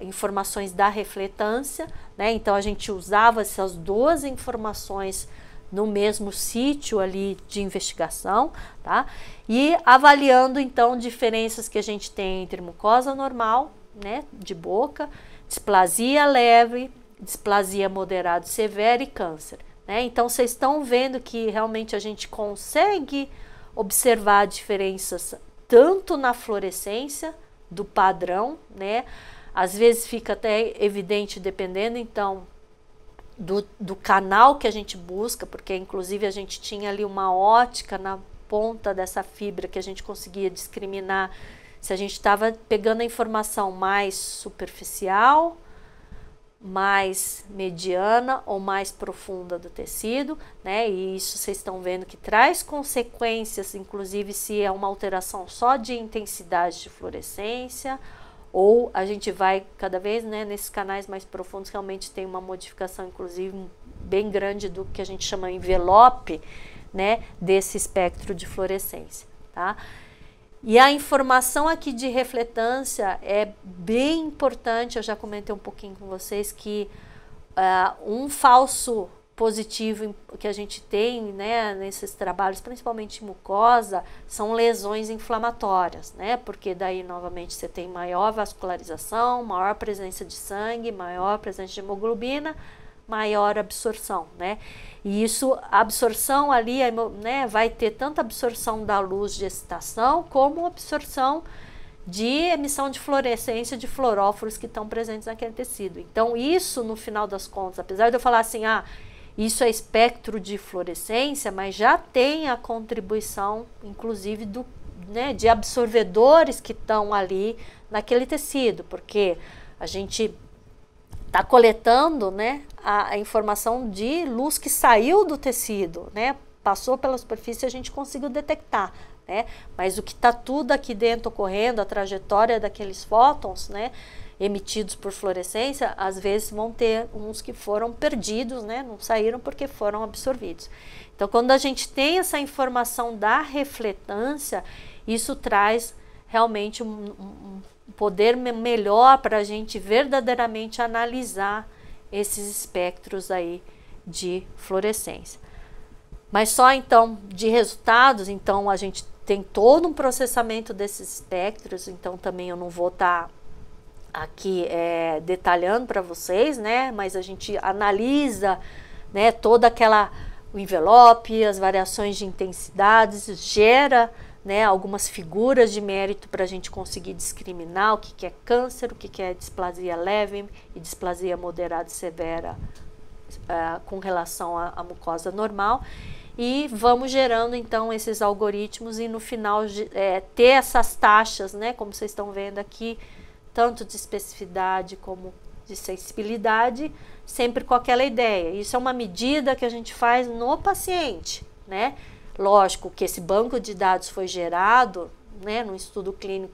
informações da refletância, né? Então a gente usava essas duas informações no mesmo sítio ali de investigação, tá? E avaliando então diferenças que a gente tem entre mucosa normal, né, de boca, displasia leve, displasia moderada severa e câncer, né? Então vocês estão vendo que realmente a gente consegue observar diferenças tanto na fluorescência do padrão, né? Às vezes fica até evidente dependendo então do canal que a gente busca, porque inclusive a gente tinha ali uma ótica na ponta dessa fibra que a gente conseguia discriminar se a gente estava pegando a informação mais superficial, mais mediana ou mais profunda do tecido, né? E isso vocês estão vendo que traz consequências, inclusive se é uma alteração só de intensidade de fluorescência, ou a gente vai cada vez, né, nesses canais mais profundos, realmente tem uma modificação, inclusive, bem grande do que a gente chama envelope, né, desse espectro de fluorescência, tá? E a informação aqui de refletância é bem importante. Eu já comentei um pouquinho com vocês que um falso positivo que a gente tem, né, nesses trabalhos, principalmente em mucosa, são lesões inflamatórias, né? Porque daí, novamente, você tem maior vascularização, maior presença de sangue, maior presença de hemoglobina, maior absorção, né? E isso, a absorção ali, né, vai ter tanta absorção da luz de excitação como absorção de emissão de fluorescência de fluoróforos que estão presentes naquele tecido. Então, isso, no final das contas, apesar de eu falar assim, isso é espectro de fluorescência, mas já tem a contribuição, inclusive, né, de absorvedores que estão ali naquele tecido, porque a gente está coletando, né, a informação de luz que saiu do tecido, né, passou pela superfície e a gente conseguiu detectar, né, mas o que está tudo aqui dentro ocorrendo, a trajetória daqueles fótons, né, emitidos por fluorescência, às vezes vão ter uns que foram perdidos, né, não saíram porque foram absorvidos. Então, quando a gente tem essa informação da refletância, isso traz realmente um poder melhor para a gente verdadeiramente analisar esses espectros aí de fluorescência. Mas só então de resultados, então a gente tem todo um processamento desses espectros, então também eu não vou estar aqui detalhando para vocês, né? Mas a gente analisa, né, toda o envelope, as variações de intensidades, gera, né, algumas figuras de mérito para a gente conseguir discriminar o que é câncer, o que é displasia leve e displasia moderada e severa com relação à mucosa normal. E vamos gerando então esses algoritmos e no final ter essas taxas, né, como vocês estão vendo aqui, tanto de especificidade como de sensibilidade, sempre com aquela ideia. Isso é uma medida que a gente faz no paciente, né? Lógico que esse banco de dados foi gerado, né, num estudo clínico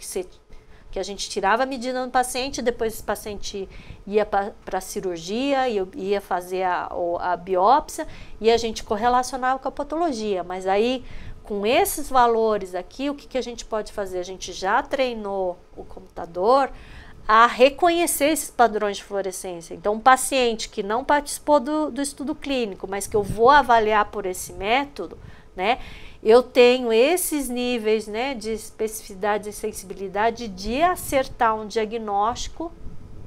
que a gente tirava a medida no paciente, depois esse paciente ia para a cirurgia, ia fazer a biópsia e a gente correlacionava com a patologia. Mas aí, com esses valores aqui, o que a gente pode fazer? A gente já treinou o computador a reconhecer esses padrões de fluorescência. Então, um paciente que não participou do estudo clínico, mas que eu vou avaliar por esse método, né, eu tenho esses níveis, né, de especificidade e sensibilidade de acertar um diagnóstico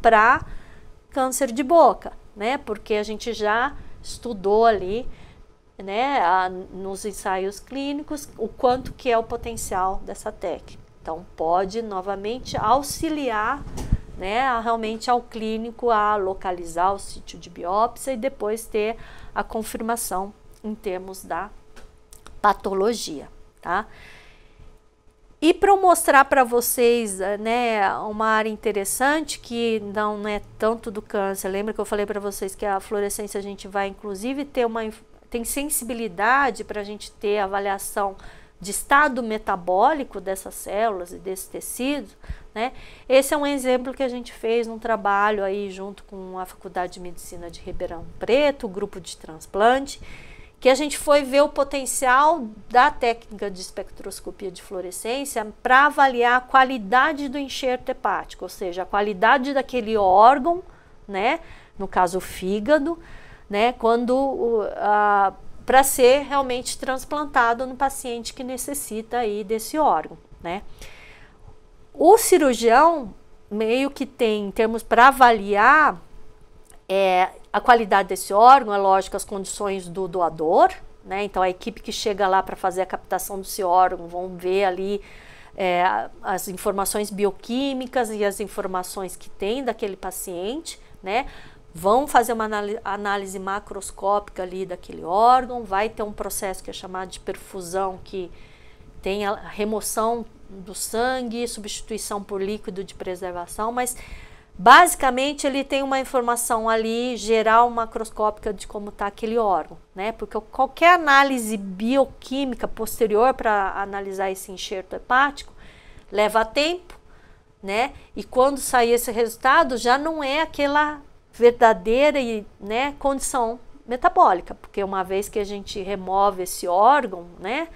para câncer de boca, né, porque a gente já estudou ali, né, nos ensaios clínicos, o quanto que é o potencial dessa técnica. Então, pode novamente auxiliar, né, realmente ao clínico a localizar o sítio de biópsia e depois ter a confirmação em termos da patologia, tá? E para mostrar para vocês, né, uma área interessante que não é tanto do câncer, lembra que eu falei para vocês que a fluorescência a gente vai inclusive tem sensibilidade para a gente ter avaliação de estado metabólico dessas células e desses tecidos, né? Esse é um exemplo que a gente fez num trabalho aí junto com a Faculdade de Medicina de Ribeirão Preto, o grupo de transplante, que a gente foi ver o potencial da técnica de espectroscopia de fluorescência para avaliar a qualidade do enxerto hepático, ou seja, a qualidade daquele órgão, né, no caso o fígado, né, para ser realmente transplantado no paciente que necessita aí desse órgão, né. O cirurgião meio que tem, em termos para avaliar a qualidade desse órgão, é lógico, as condições do doador, né? Então a equipe que chega lá para fazer a captação desse órgão vão ver ali as informações bioquímicas e as informações que tem daquele paciente, né? Vão fazer uma análise macroscópica ali daquele órgão, vai ter um processo que é chamado de perfusão, que tem a remoção do sangue, substituição por líquido de preservação, mas basicamente ele tem uma informação ali geral macroscópica de como está aquele órgão, né? Porque qualquer análise bioquímica posterior para analisar esse enxerto hepático leva tempo, né? E quando sair esse resultado já não é aquela verdadeira, né, condição metabólica, porque uma vez que a gente remove esse órgão, né,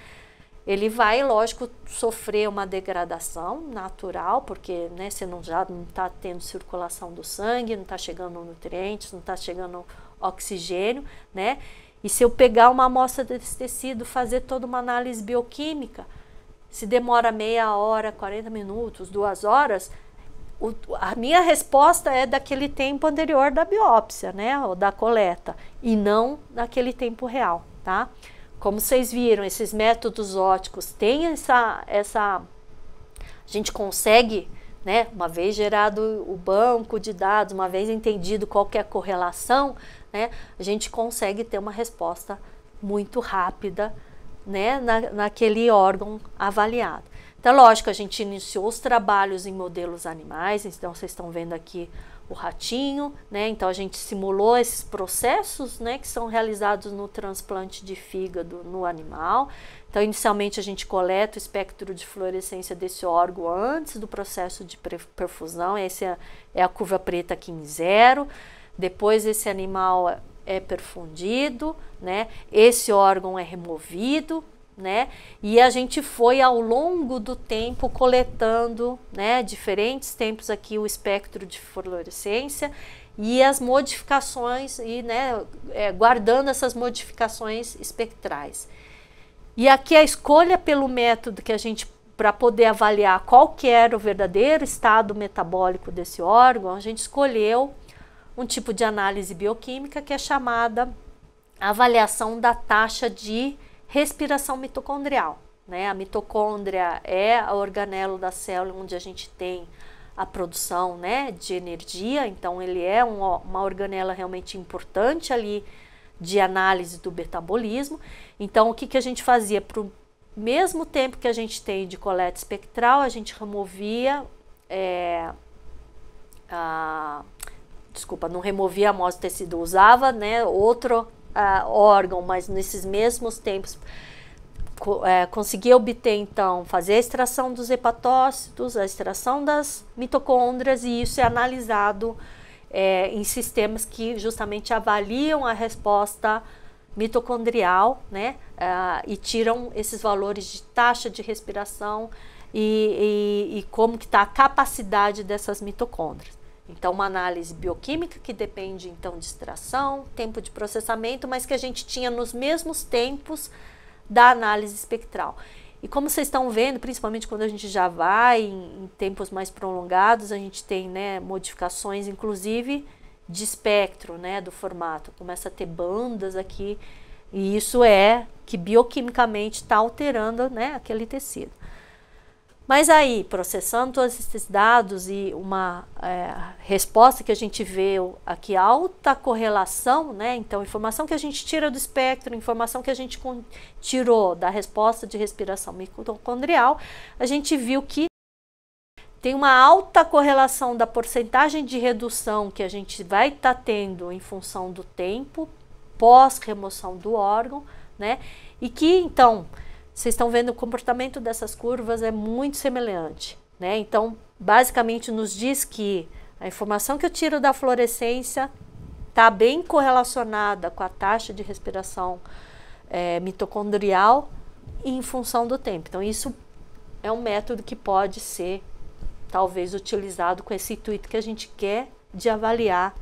ele vai, lógico, sofrer uma degradação natural, porque, né, você já não está tendo circulação do sangue, não está chegando nutrientes, não está chegando oxigênio, né? E se eu pegar uma amostra desse tecido, fazer toda uma análise bioquímica, se demora meia hora, 40 minutos, 2 horas, a minha resposta é daquele tempo anterior da biópsia, né, ou da coleta, e não daquele tempo real, tá? Como vocês viram, esses métodos ópticos têm a gente consegue, né, uma vez gerado o banco de dados, uma vez entendido qual que é a correlação, né, a gente consegue ter uma resposta muito rápida, né, naquele órgão avaliado. Então, lógico, a gente iniciou os trabalhos em modelos animais, então vocês estão vendo aqui o ratinho, né? Então a gente simulou esses processos, né, que são realizados no transplante de fígado no animal. Então, inicialmente a gente coleta o espectro de fluorescência desse órgão antes do processo de perfusão, essa é a curva preta aqui em 0. Depois esse animal é perfundido, né? Esse órgão é removido, né? E a gente foi ao longo do tempo coletando, né, diferentes tempos aqui o espectro de fluorescência e as modificações e, né, guardando essas modificações espectrais. E aqui a escolha pelo método que a gente, para poder avaliar qual que era o verdadeiro estado metabólico desse órgão, a gente escolheu um tipo de análise bioquímica que é chamada avaliação da taxa de respiração mitocondrial, né? A mitocôndria é a organelo da célula onde a gente tem a produção, né, de energia, então ele é uma organela realmente importante ali de análise do metabolismo. Então o que a gente fazia? Para o mesmo tempo que a gente tem de coleta espectral, a gente removia desculpa, não removia a amostra do tecido, usava, né, outro órgão, mas nesses mesmos tempos conseguia obter, então, fazer a extração dos hepatócitos, a extração das mitocôndrias, e isso é analisado em sistemas que justamente avaliam a resposta mitocondrial, né, e tiram esses valores de taxa de respiração e como que está a capacidade dessas mitocôndrias. Então, uma análise bioquímica que depende, então, de extração, tempo de processamento, mas que a gente tinha nos mesmos tempos da análise espectral. E como vocês estão vendo, principalmente quando a gente já vai em tempos mais prolongados, a gente tem, né, modificações, inclusive, de espectro, né, do formato. Começa a ter bandas aqui, e isso é que bioquimicamente está alterando, né, aquele tecido. Mas aí, processando todos esses dados e uma resposta que a gente vê aqui, alta correlação, né? Então, informação que a gente tira do espectro, informação que a gente tirou da resposta de respiração mitocondrial, a gente viu que tem uma alta correlação da porcentagem de redução que a gente vai estar tendo em função do tempo pós-remoção do órgão, né? E que, então, vocês estão vendo o comportamento dessas curvas é muito semelhante, né? Então, basicamente nos diz que a informação que eu tiro da fluorescência está bem correlacionada com a taxa de respiração mitocondrial em função do tempo. Então, isso é um método que pode ser, talvez, utilizado com esse intuito que a gente quer de avaliar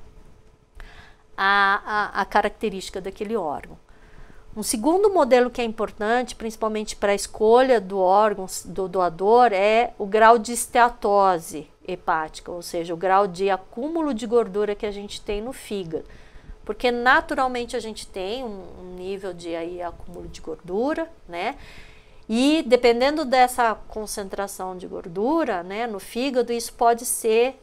a característica daquele órgão. Um segundo modelo que é importante, principalmente para a escolha do órgão do doador, é o grau de esteatose hepática, ou seja, o grau de acúmulo de gordura que a gente tem no fígado. Porque naturalmente a gente tem um nível de acúmulo de gordura, né? E dependendo dessa concentração de gordura, né, no fígado, isso pode ser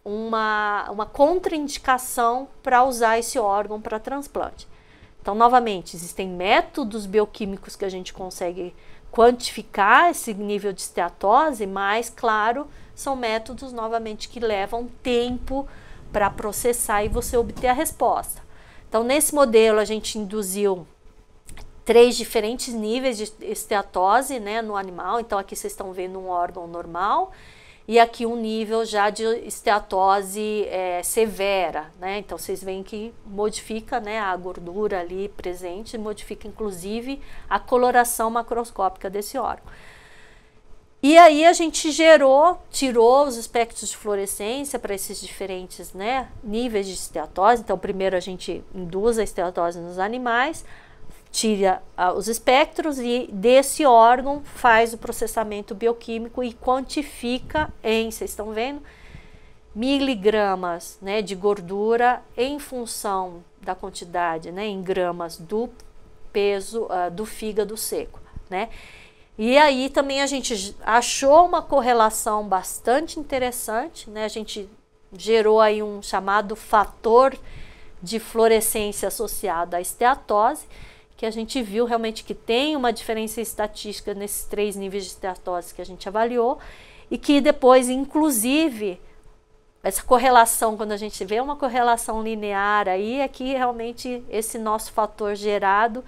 uma contraindicação para usar esse órgão para transplante. Então, novamente, existem métodos bioquímicos que a gente consegue quantificar esse nível de esteatose, mas, claro, são métodos, novamente, que levam tempo para processar e você obter a resposta. Então, nesse modelo, a gente induziu 3 diferentes níveis de esteatose, né, no animal. Então, aqui vocês estão vendo um órgão normal, e aqui um nível já de esteatose severa, né? Então vocês veem que modifica, né, a gordura ali presente, modifica inclusive a coloração macroscópica desse órgão. E aí a gente tirou os espectros de fluorescência para esses diferentes, né, níveis de esteatose. Então primeiro a gente induz a esteatose nos animais, tira os espectros e desse órgão faz o processamento bioquímico e quantifica vocês estão vendo, miligramas, né, de gordura em função da quantidade, né, em gramas do peso do fígado seco, né? E aí também a gente achou uma correlação bastante interessante, né? A gente gerou aí um chamado fator de fluorescência associado à esteatose, que a gente viu realmente que tem uma diferença estatística nesses 3 níveis de esteatose que a gente avaliou, e que depois, inclusive, essa correlação, quando a gente vê uma correlação linear aí, é que realmente esse nosso fator gerado,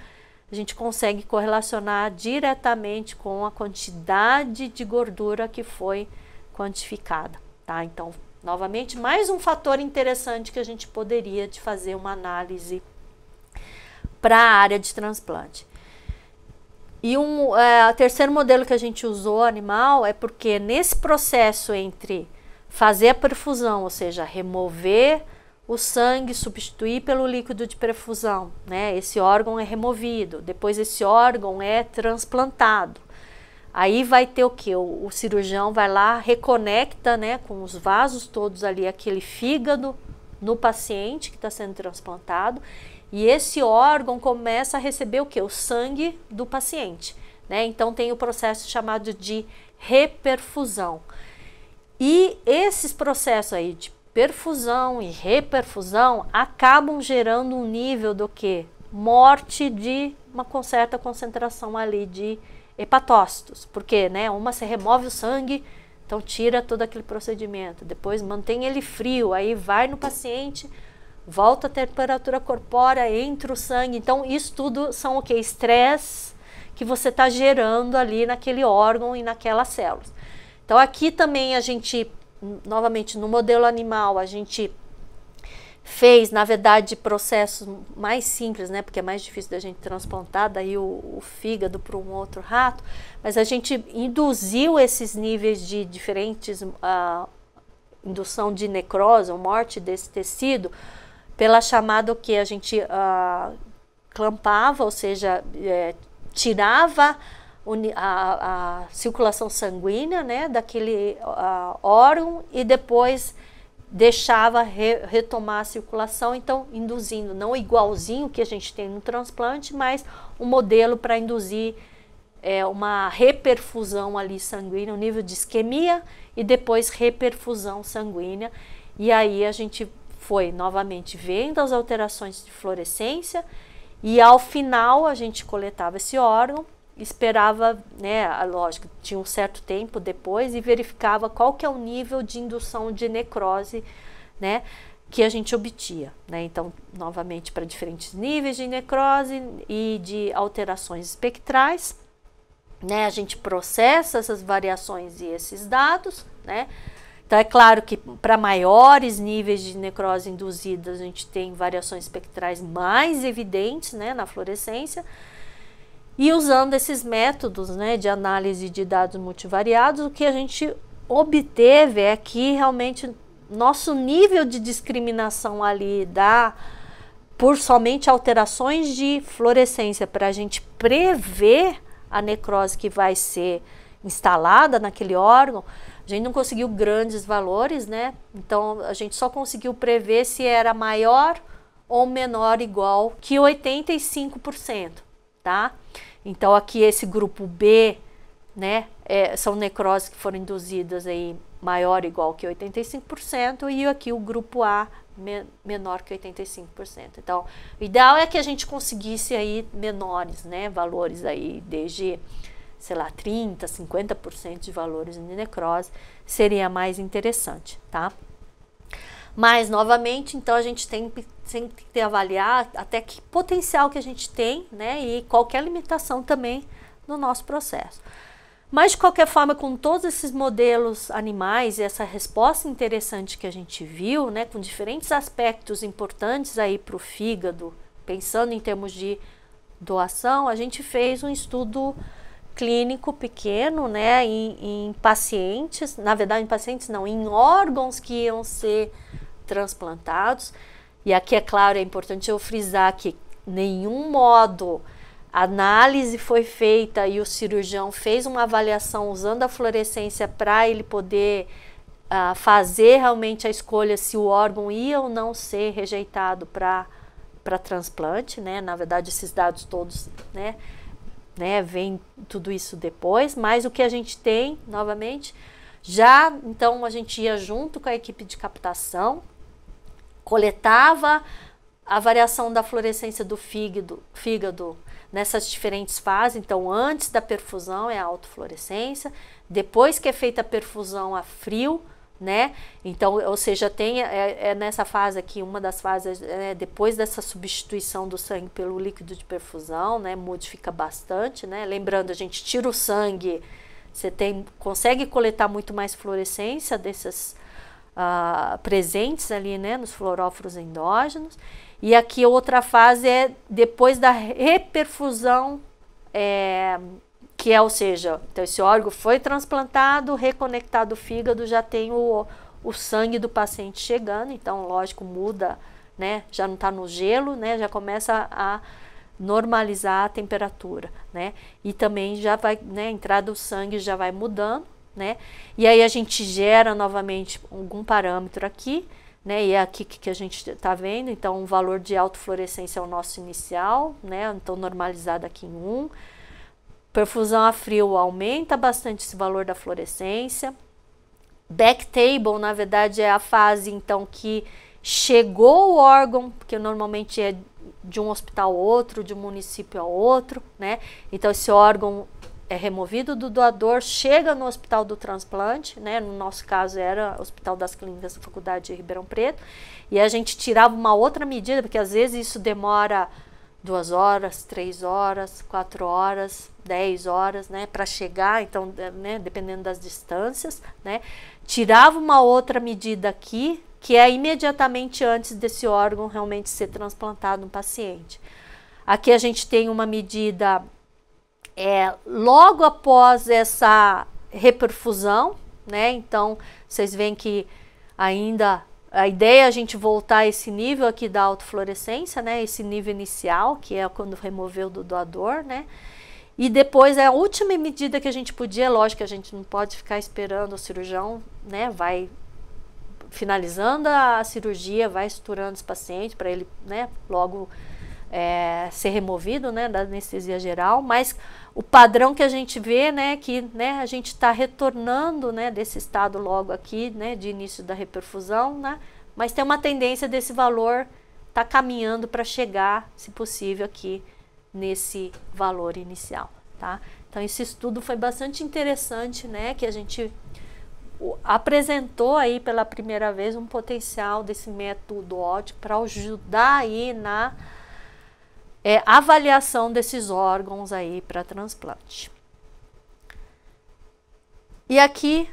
a gente consegue correlacionar diretamente com a quantidade de gordura que foi quantificada, tá? Então, novamente, mais um fator interessante que a gente poderia de fazer uma análise para a área de transplante. E o terceiro modelo que a gente usou animal é porque nesse processo entre fazer a perfusão, ou seja, remover o sangue, substituir pelo líquido de perfusão, né? Esse órgão é removido, depois esse órgão é transplantado. Aí vai ter o que? O cirurgião vai lá, reconecta, né, com os vasos todos ali, aquele fígado no paciente que está sendo transplantado. E esse órgão começa a receber o que? O sangue do paciente, né? Então tem o processo chamado de reperfusão. E esses processos aí de perfusão e reperfusão acabam gerando um nível do que? Morte de uma certa concentração ali de hepatócitos. Porque, né, uma você remove o sangue Então tira todo aquele procedimento, depois mantém ele frio, aí vai no paciente, volta a temperatura corpórea, entra o sangue. Então isso tudo são o que? Estresse que você está gerando ali naquele órgão e naquelas células. Então aqui também a gente, novamente no modelo animal, a gente fez, na verdade, processos mais simples, né, porque é mais difícil da gente transplantar daí o fígado para um outro rato, mas a gente induziu esses níveis de diferentes indução de necrose ou morte desse tecido pela chamada que a gente clampava, ou seja, tirava a circulação sanguínea, né, daquele órgão e depois deixava retomar a circulação, então induzindo, não igualzinho que a gente tem no transplante, mas um modelo para induzir uma reperfusão ali sanguínea, um nível de isquemia e depois reperfusão sanguínea. E aí a gente foi novamente vendo as alterações de fluorescência e ao final a gente coletava esse órgão, esperava, né, lógico, tinha um certo tempo depois e verificava qual que é o nível de indução de necrose, né, que a gente obtinha, né? Então, novamente, para diferentes níveis de necrose e de alterações espectrais, né, a gente processa essas variações e esses dados, né? Então, é claro que para maiores níveis de necrose induzidas, a gente tem variações espectrais mais evidentes, né, na fluorescência. E usando esses métodos, né, de análise de dados multivariados, o que a gente obteve é que realmente nosso nível de discriminação ali por somente alterações de fluorescência para a gente prever a necrose que vai ser instalada naquele órgão, a gente não conseguiu grandes valores, né? Então a gente só conseguiu prever se era maior ou menor igual que 85%, tá? Então aqui esse grupo B, né, são necroses que foram induzidas aí maior ou igual que 85% e aqui o grupo A menor que 85%. Então o ideal é que a gente conseguisse aí menores, né, valores aí desde, sei lá, 30%, 50% de valores de necrose seria mais interessante, tá? Mas, novamente, então a gente tem que avaliar até que potencial que a gente tem, né, e qualquer limitação também no nosso processo. Mas, de qualquer forma, com todos esses modelos animais e essa resposta interessante que a gente viu, né, com diferentes aspectos importantes aí para o fígado, pensando em termos de doação, a gente fez um estudo clínico pequeno, né, em pacientes, na verdade em pacientes não, em órgãos que iam ser transplantados. E aqui, é claro, é importante eu frisar que nenhum modo a análise foi feita e o cirurgião fez uma avaliação usando a fluorescência para ele poder fazer realmente a escolha se o órgão ia ou não ser rejeitado para transplante, né? Na verdade, esses dados todos, né, vem tudo isso depois, mas o que a gente tem, novamente, já, então, a gente ia junto com a equipe de captação, coletava a variação da fluorescência do fígado nessas diferentes fases. Então, antes da perfusão é a autofluorescência, depois que é feita a perfusão a frio, né? Então, ou seja, tem nessa fase aqui, uma das fases, depois dessa substituição do sangue pelo líquido de perfusão, né? Modifica bastante, né? Lembrando, a gente tira o sangue, você consegue coletar muito mais fluorescência desses presentes ali, né, nos fluoróforos endógenos. E aqui outra fase é depois da reperfusão, que é, ou seja, então esse órgão foi transplantado, reconectado o fígado, já tem o sangue do paciente chegando, então lógico muda, né, já não está no gelo, né, já começa a normalizar a temperatura, né, e também já vai, né, a entrada do sangue já vai mudando, né, e aí a gente gera novamente algum parâmetro aqui, né, e é aqui que a gente está vendo, então o valor de autofluorescência é o nosso inicial, né, então normalizado aqui em 1, perfusão a frio aumenta bastante esse valor da fluorescência, backtable na verdade é a fase então que chegou o órgão, porque normalmente é de um hospital a outro, de um município a outro, né, então esse órgão é removido do doador, chega no hospital do transplante, né? No nosso caso era o Hospital das Clínicas da Faculdade de Ribeirão Preto, e a gente tirava uma outra medida, porque às vezes isso demora 2 horas, 3 horas, 4 horas, 10 horas, né, para chegar, então, né, dependendo das distâncias, né, tirava uma outra medida aqui, que é imediatamente antes desse órgão realmente ser transplantado no paciente. Aqui a gente tem uma medida logo após essa reperfusão, né, então vocês veem que ainda a ideia é a gente voltar a esse nível aqui da autofluorescência, né, esse nível inicial, que é quando removeu do doador, né, e depois a última medida que a gente podia, lógico que a gente não pode ficar esperando o cirurgião, né, vai finalizando a cirurgia, vai estruturando esse paciente para ele, né, logo ser removido, né, da anestesia geral, mas o padrão que a gente vê, né, que, né, a gente está retornando, né, desse estado logo aqui, né, de início da reperfusão, né, mas tem uma tendência desse valor tá caminhando para chegar, se possível, aqui nesse valor inicial, tá? Então esse estudo foi bastante interessante, né, que a gente apresentou aí pela primeira vez um potencial desse método óptico para ajudar aí na avaliação desses órgãos aí para transplante. E aqui,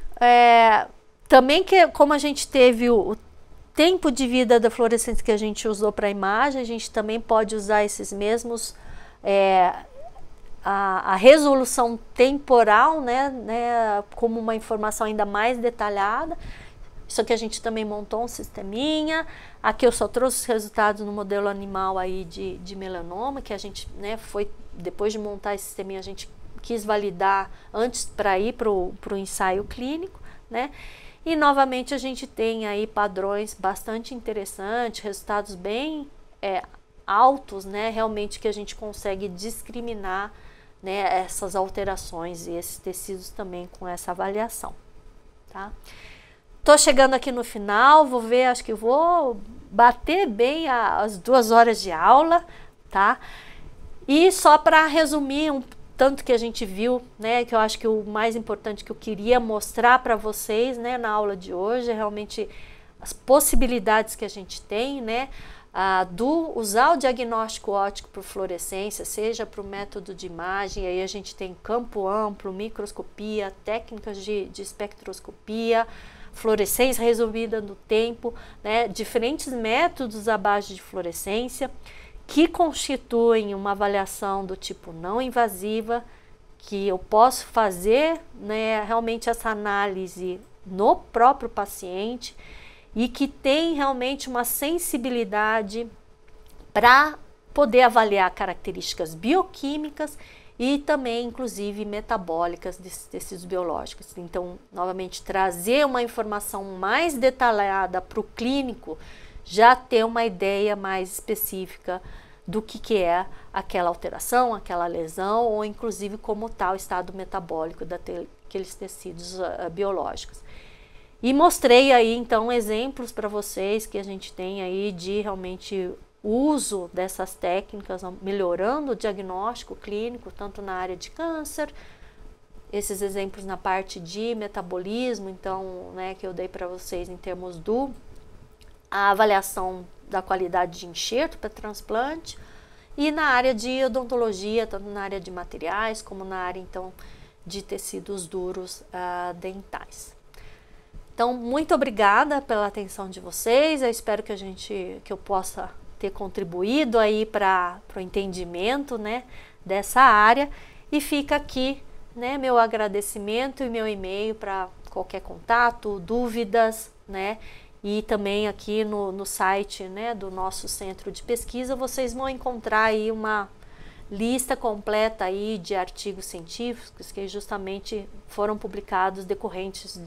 também como a gente teve o tempo de vida da fluorescência que a gente usou para a imagem, a gente também pode usar esses mesmos, a resolução temporal, né, como uma informação ainda mais detalhada. Isso aqui a gente também montou um sisteminha. Aqui eu só trouxe os resultados no modelo animal aí de melanoma, que a gente, né, foi, depois de montar esse sisteminha, a gente quis validar antes para ir para o ensaio clínico, né? E novamente a gente tem aí padrões bastante interessantes, resultados bem altos, né? Realmente que a gente consegue discriminar, né, essas alterações e esses tecidos também com essa avaliação, tá? Tô chegando aqui no final, vou ver, acho que vou bater bem as 2 horas de aula, tá? E só para resumir tanto que a gente viu, né, que eu acho que o mais importante que eu queria mostrar para vocês, né, na aula de hoje é realmente as possibilidades que a gente tem, né, usar o diagnóstico óptico por fluorescência, seja para o método de imagem, aí a gente tem campo amplo, microscopia, técnicas de espectroscopia, fluorescência resumida no tempo, né, diferentes métodos à base de fluorescência que constituem uma avaliação do tipo não invasiva, que eu posso fazer, né, realmente essa análise no próprio paciente e que tem realmente uma sensibilidade para poder avaliar características bioquímicas e também, inclusive, metabólicas desses tecidos biológicos. Então, novamente, trazer uma informação mais detalhada para o clínico, já ter uma ideia mais específica do que é aquela alteração, aquela lesão, ou inclusive como está o estado metabólico daqueles tecidos biológicos. E mostrei aí, então, exemplos para vocês que a gente tem aí de realmente uso dessas técnicas, melhorando o diagnóstico clínico, tanto na área de câncer, esses exemplos na parte de metabolismo, então, né, que eu dei para vocês em termos a avaliação da qualidade de enxerto para transplante, e na área de odontologia, tanto na área de materiais, como na área, então, de tecidos duros dentais. Então, muito obrigada pela atenção de vocês, eu espero que eu possa ter contribuído aí para o entendimento, né, dessa área, e fica aqui, né, meu agradecimento e meu e-mail para qualquer contato, dúvidas, né, e também aqui no site, né, do nosso centro de pesquisa vocês vão encontrar aí uma lista completa aí de artigos científicos que justamente foram publicados decorrentes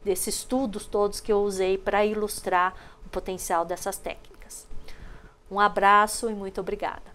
desses estudos todos que eu usei para ilustrar o potencial dessas técnicas. Um abraço e muito obrigada.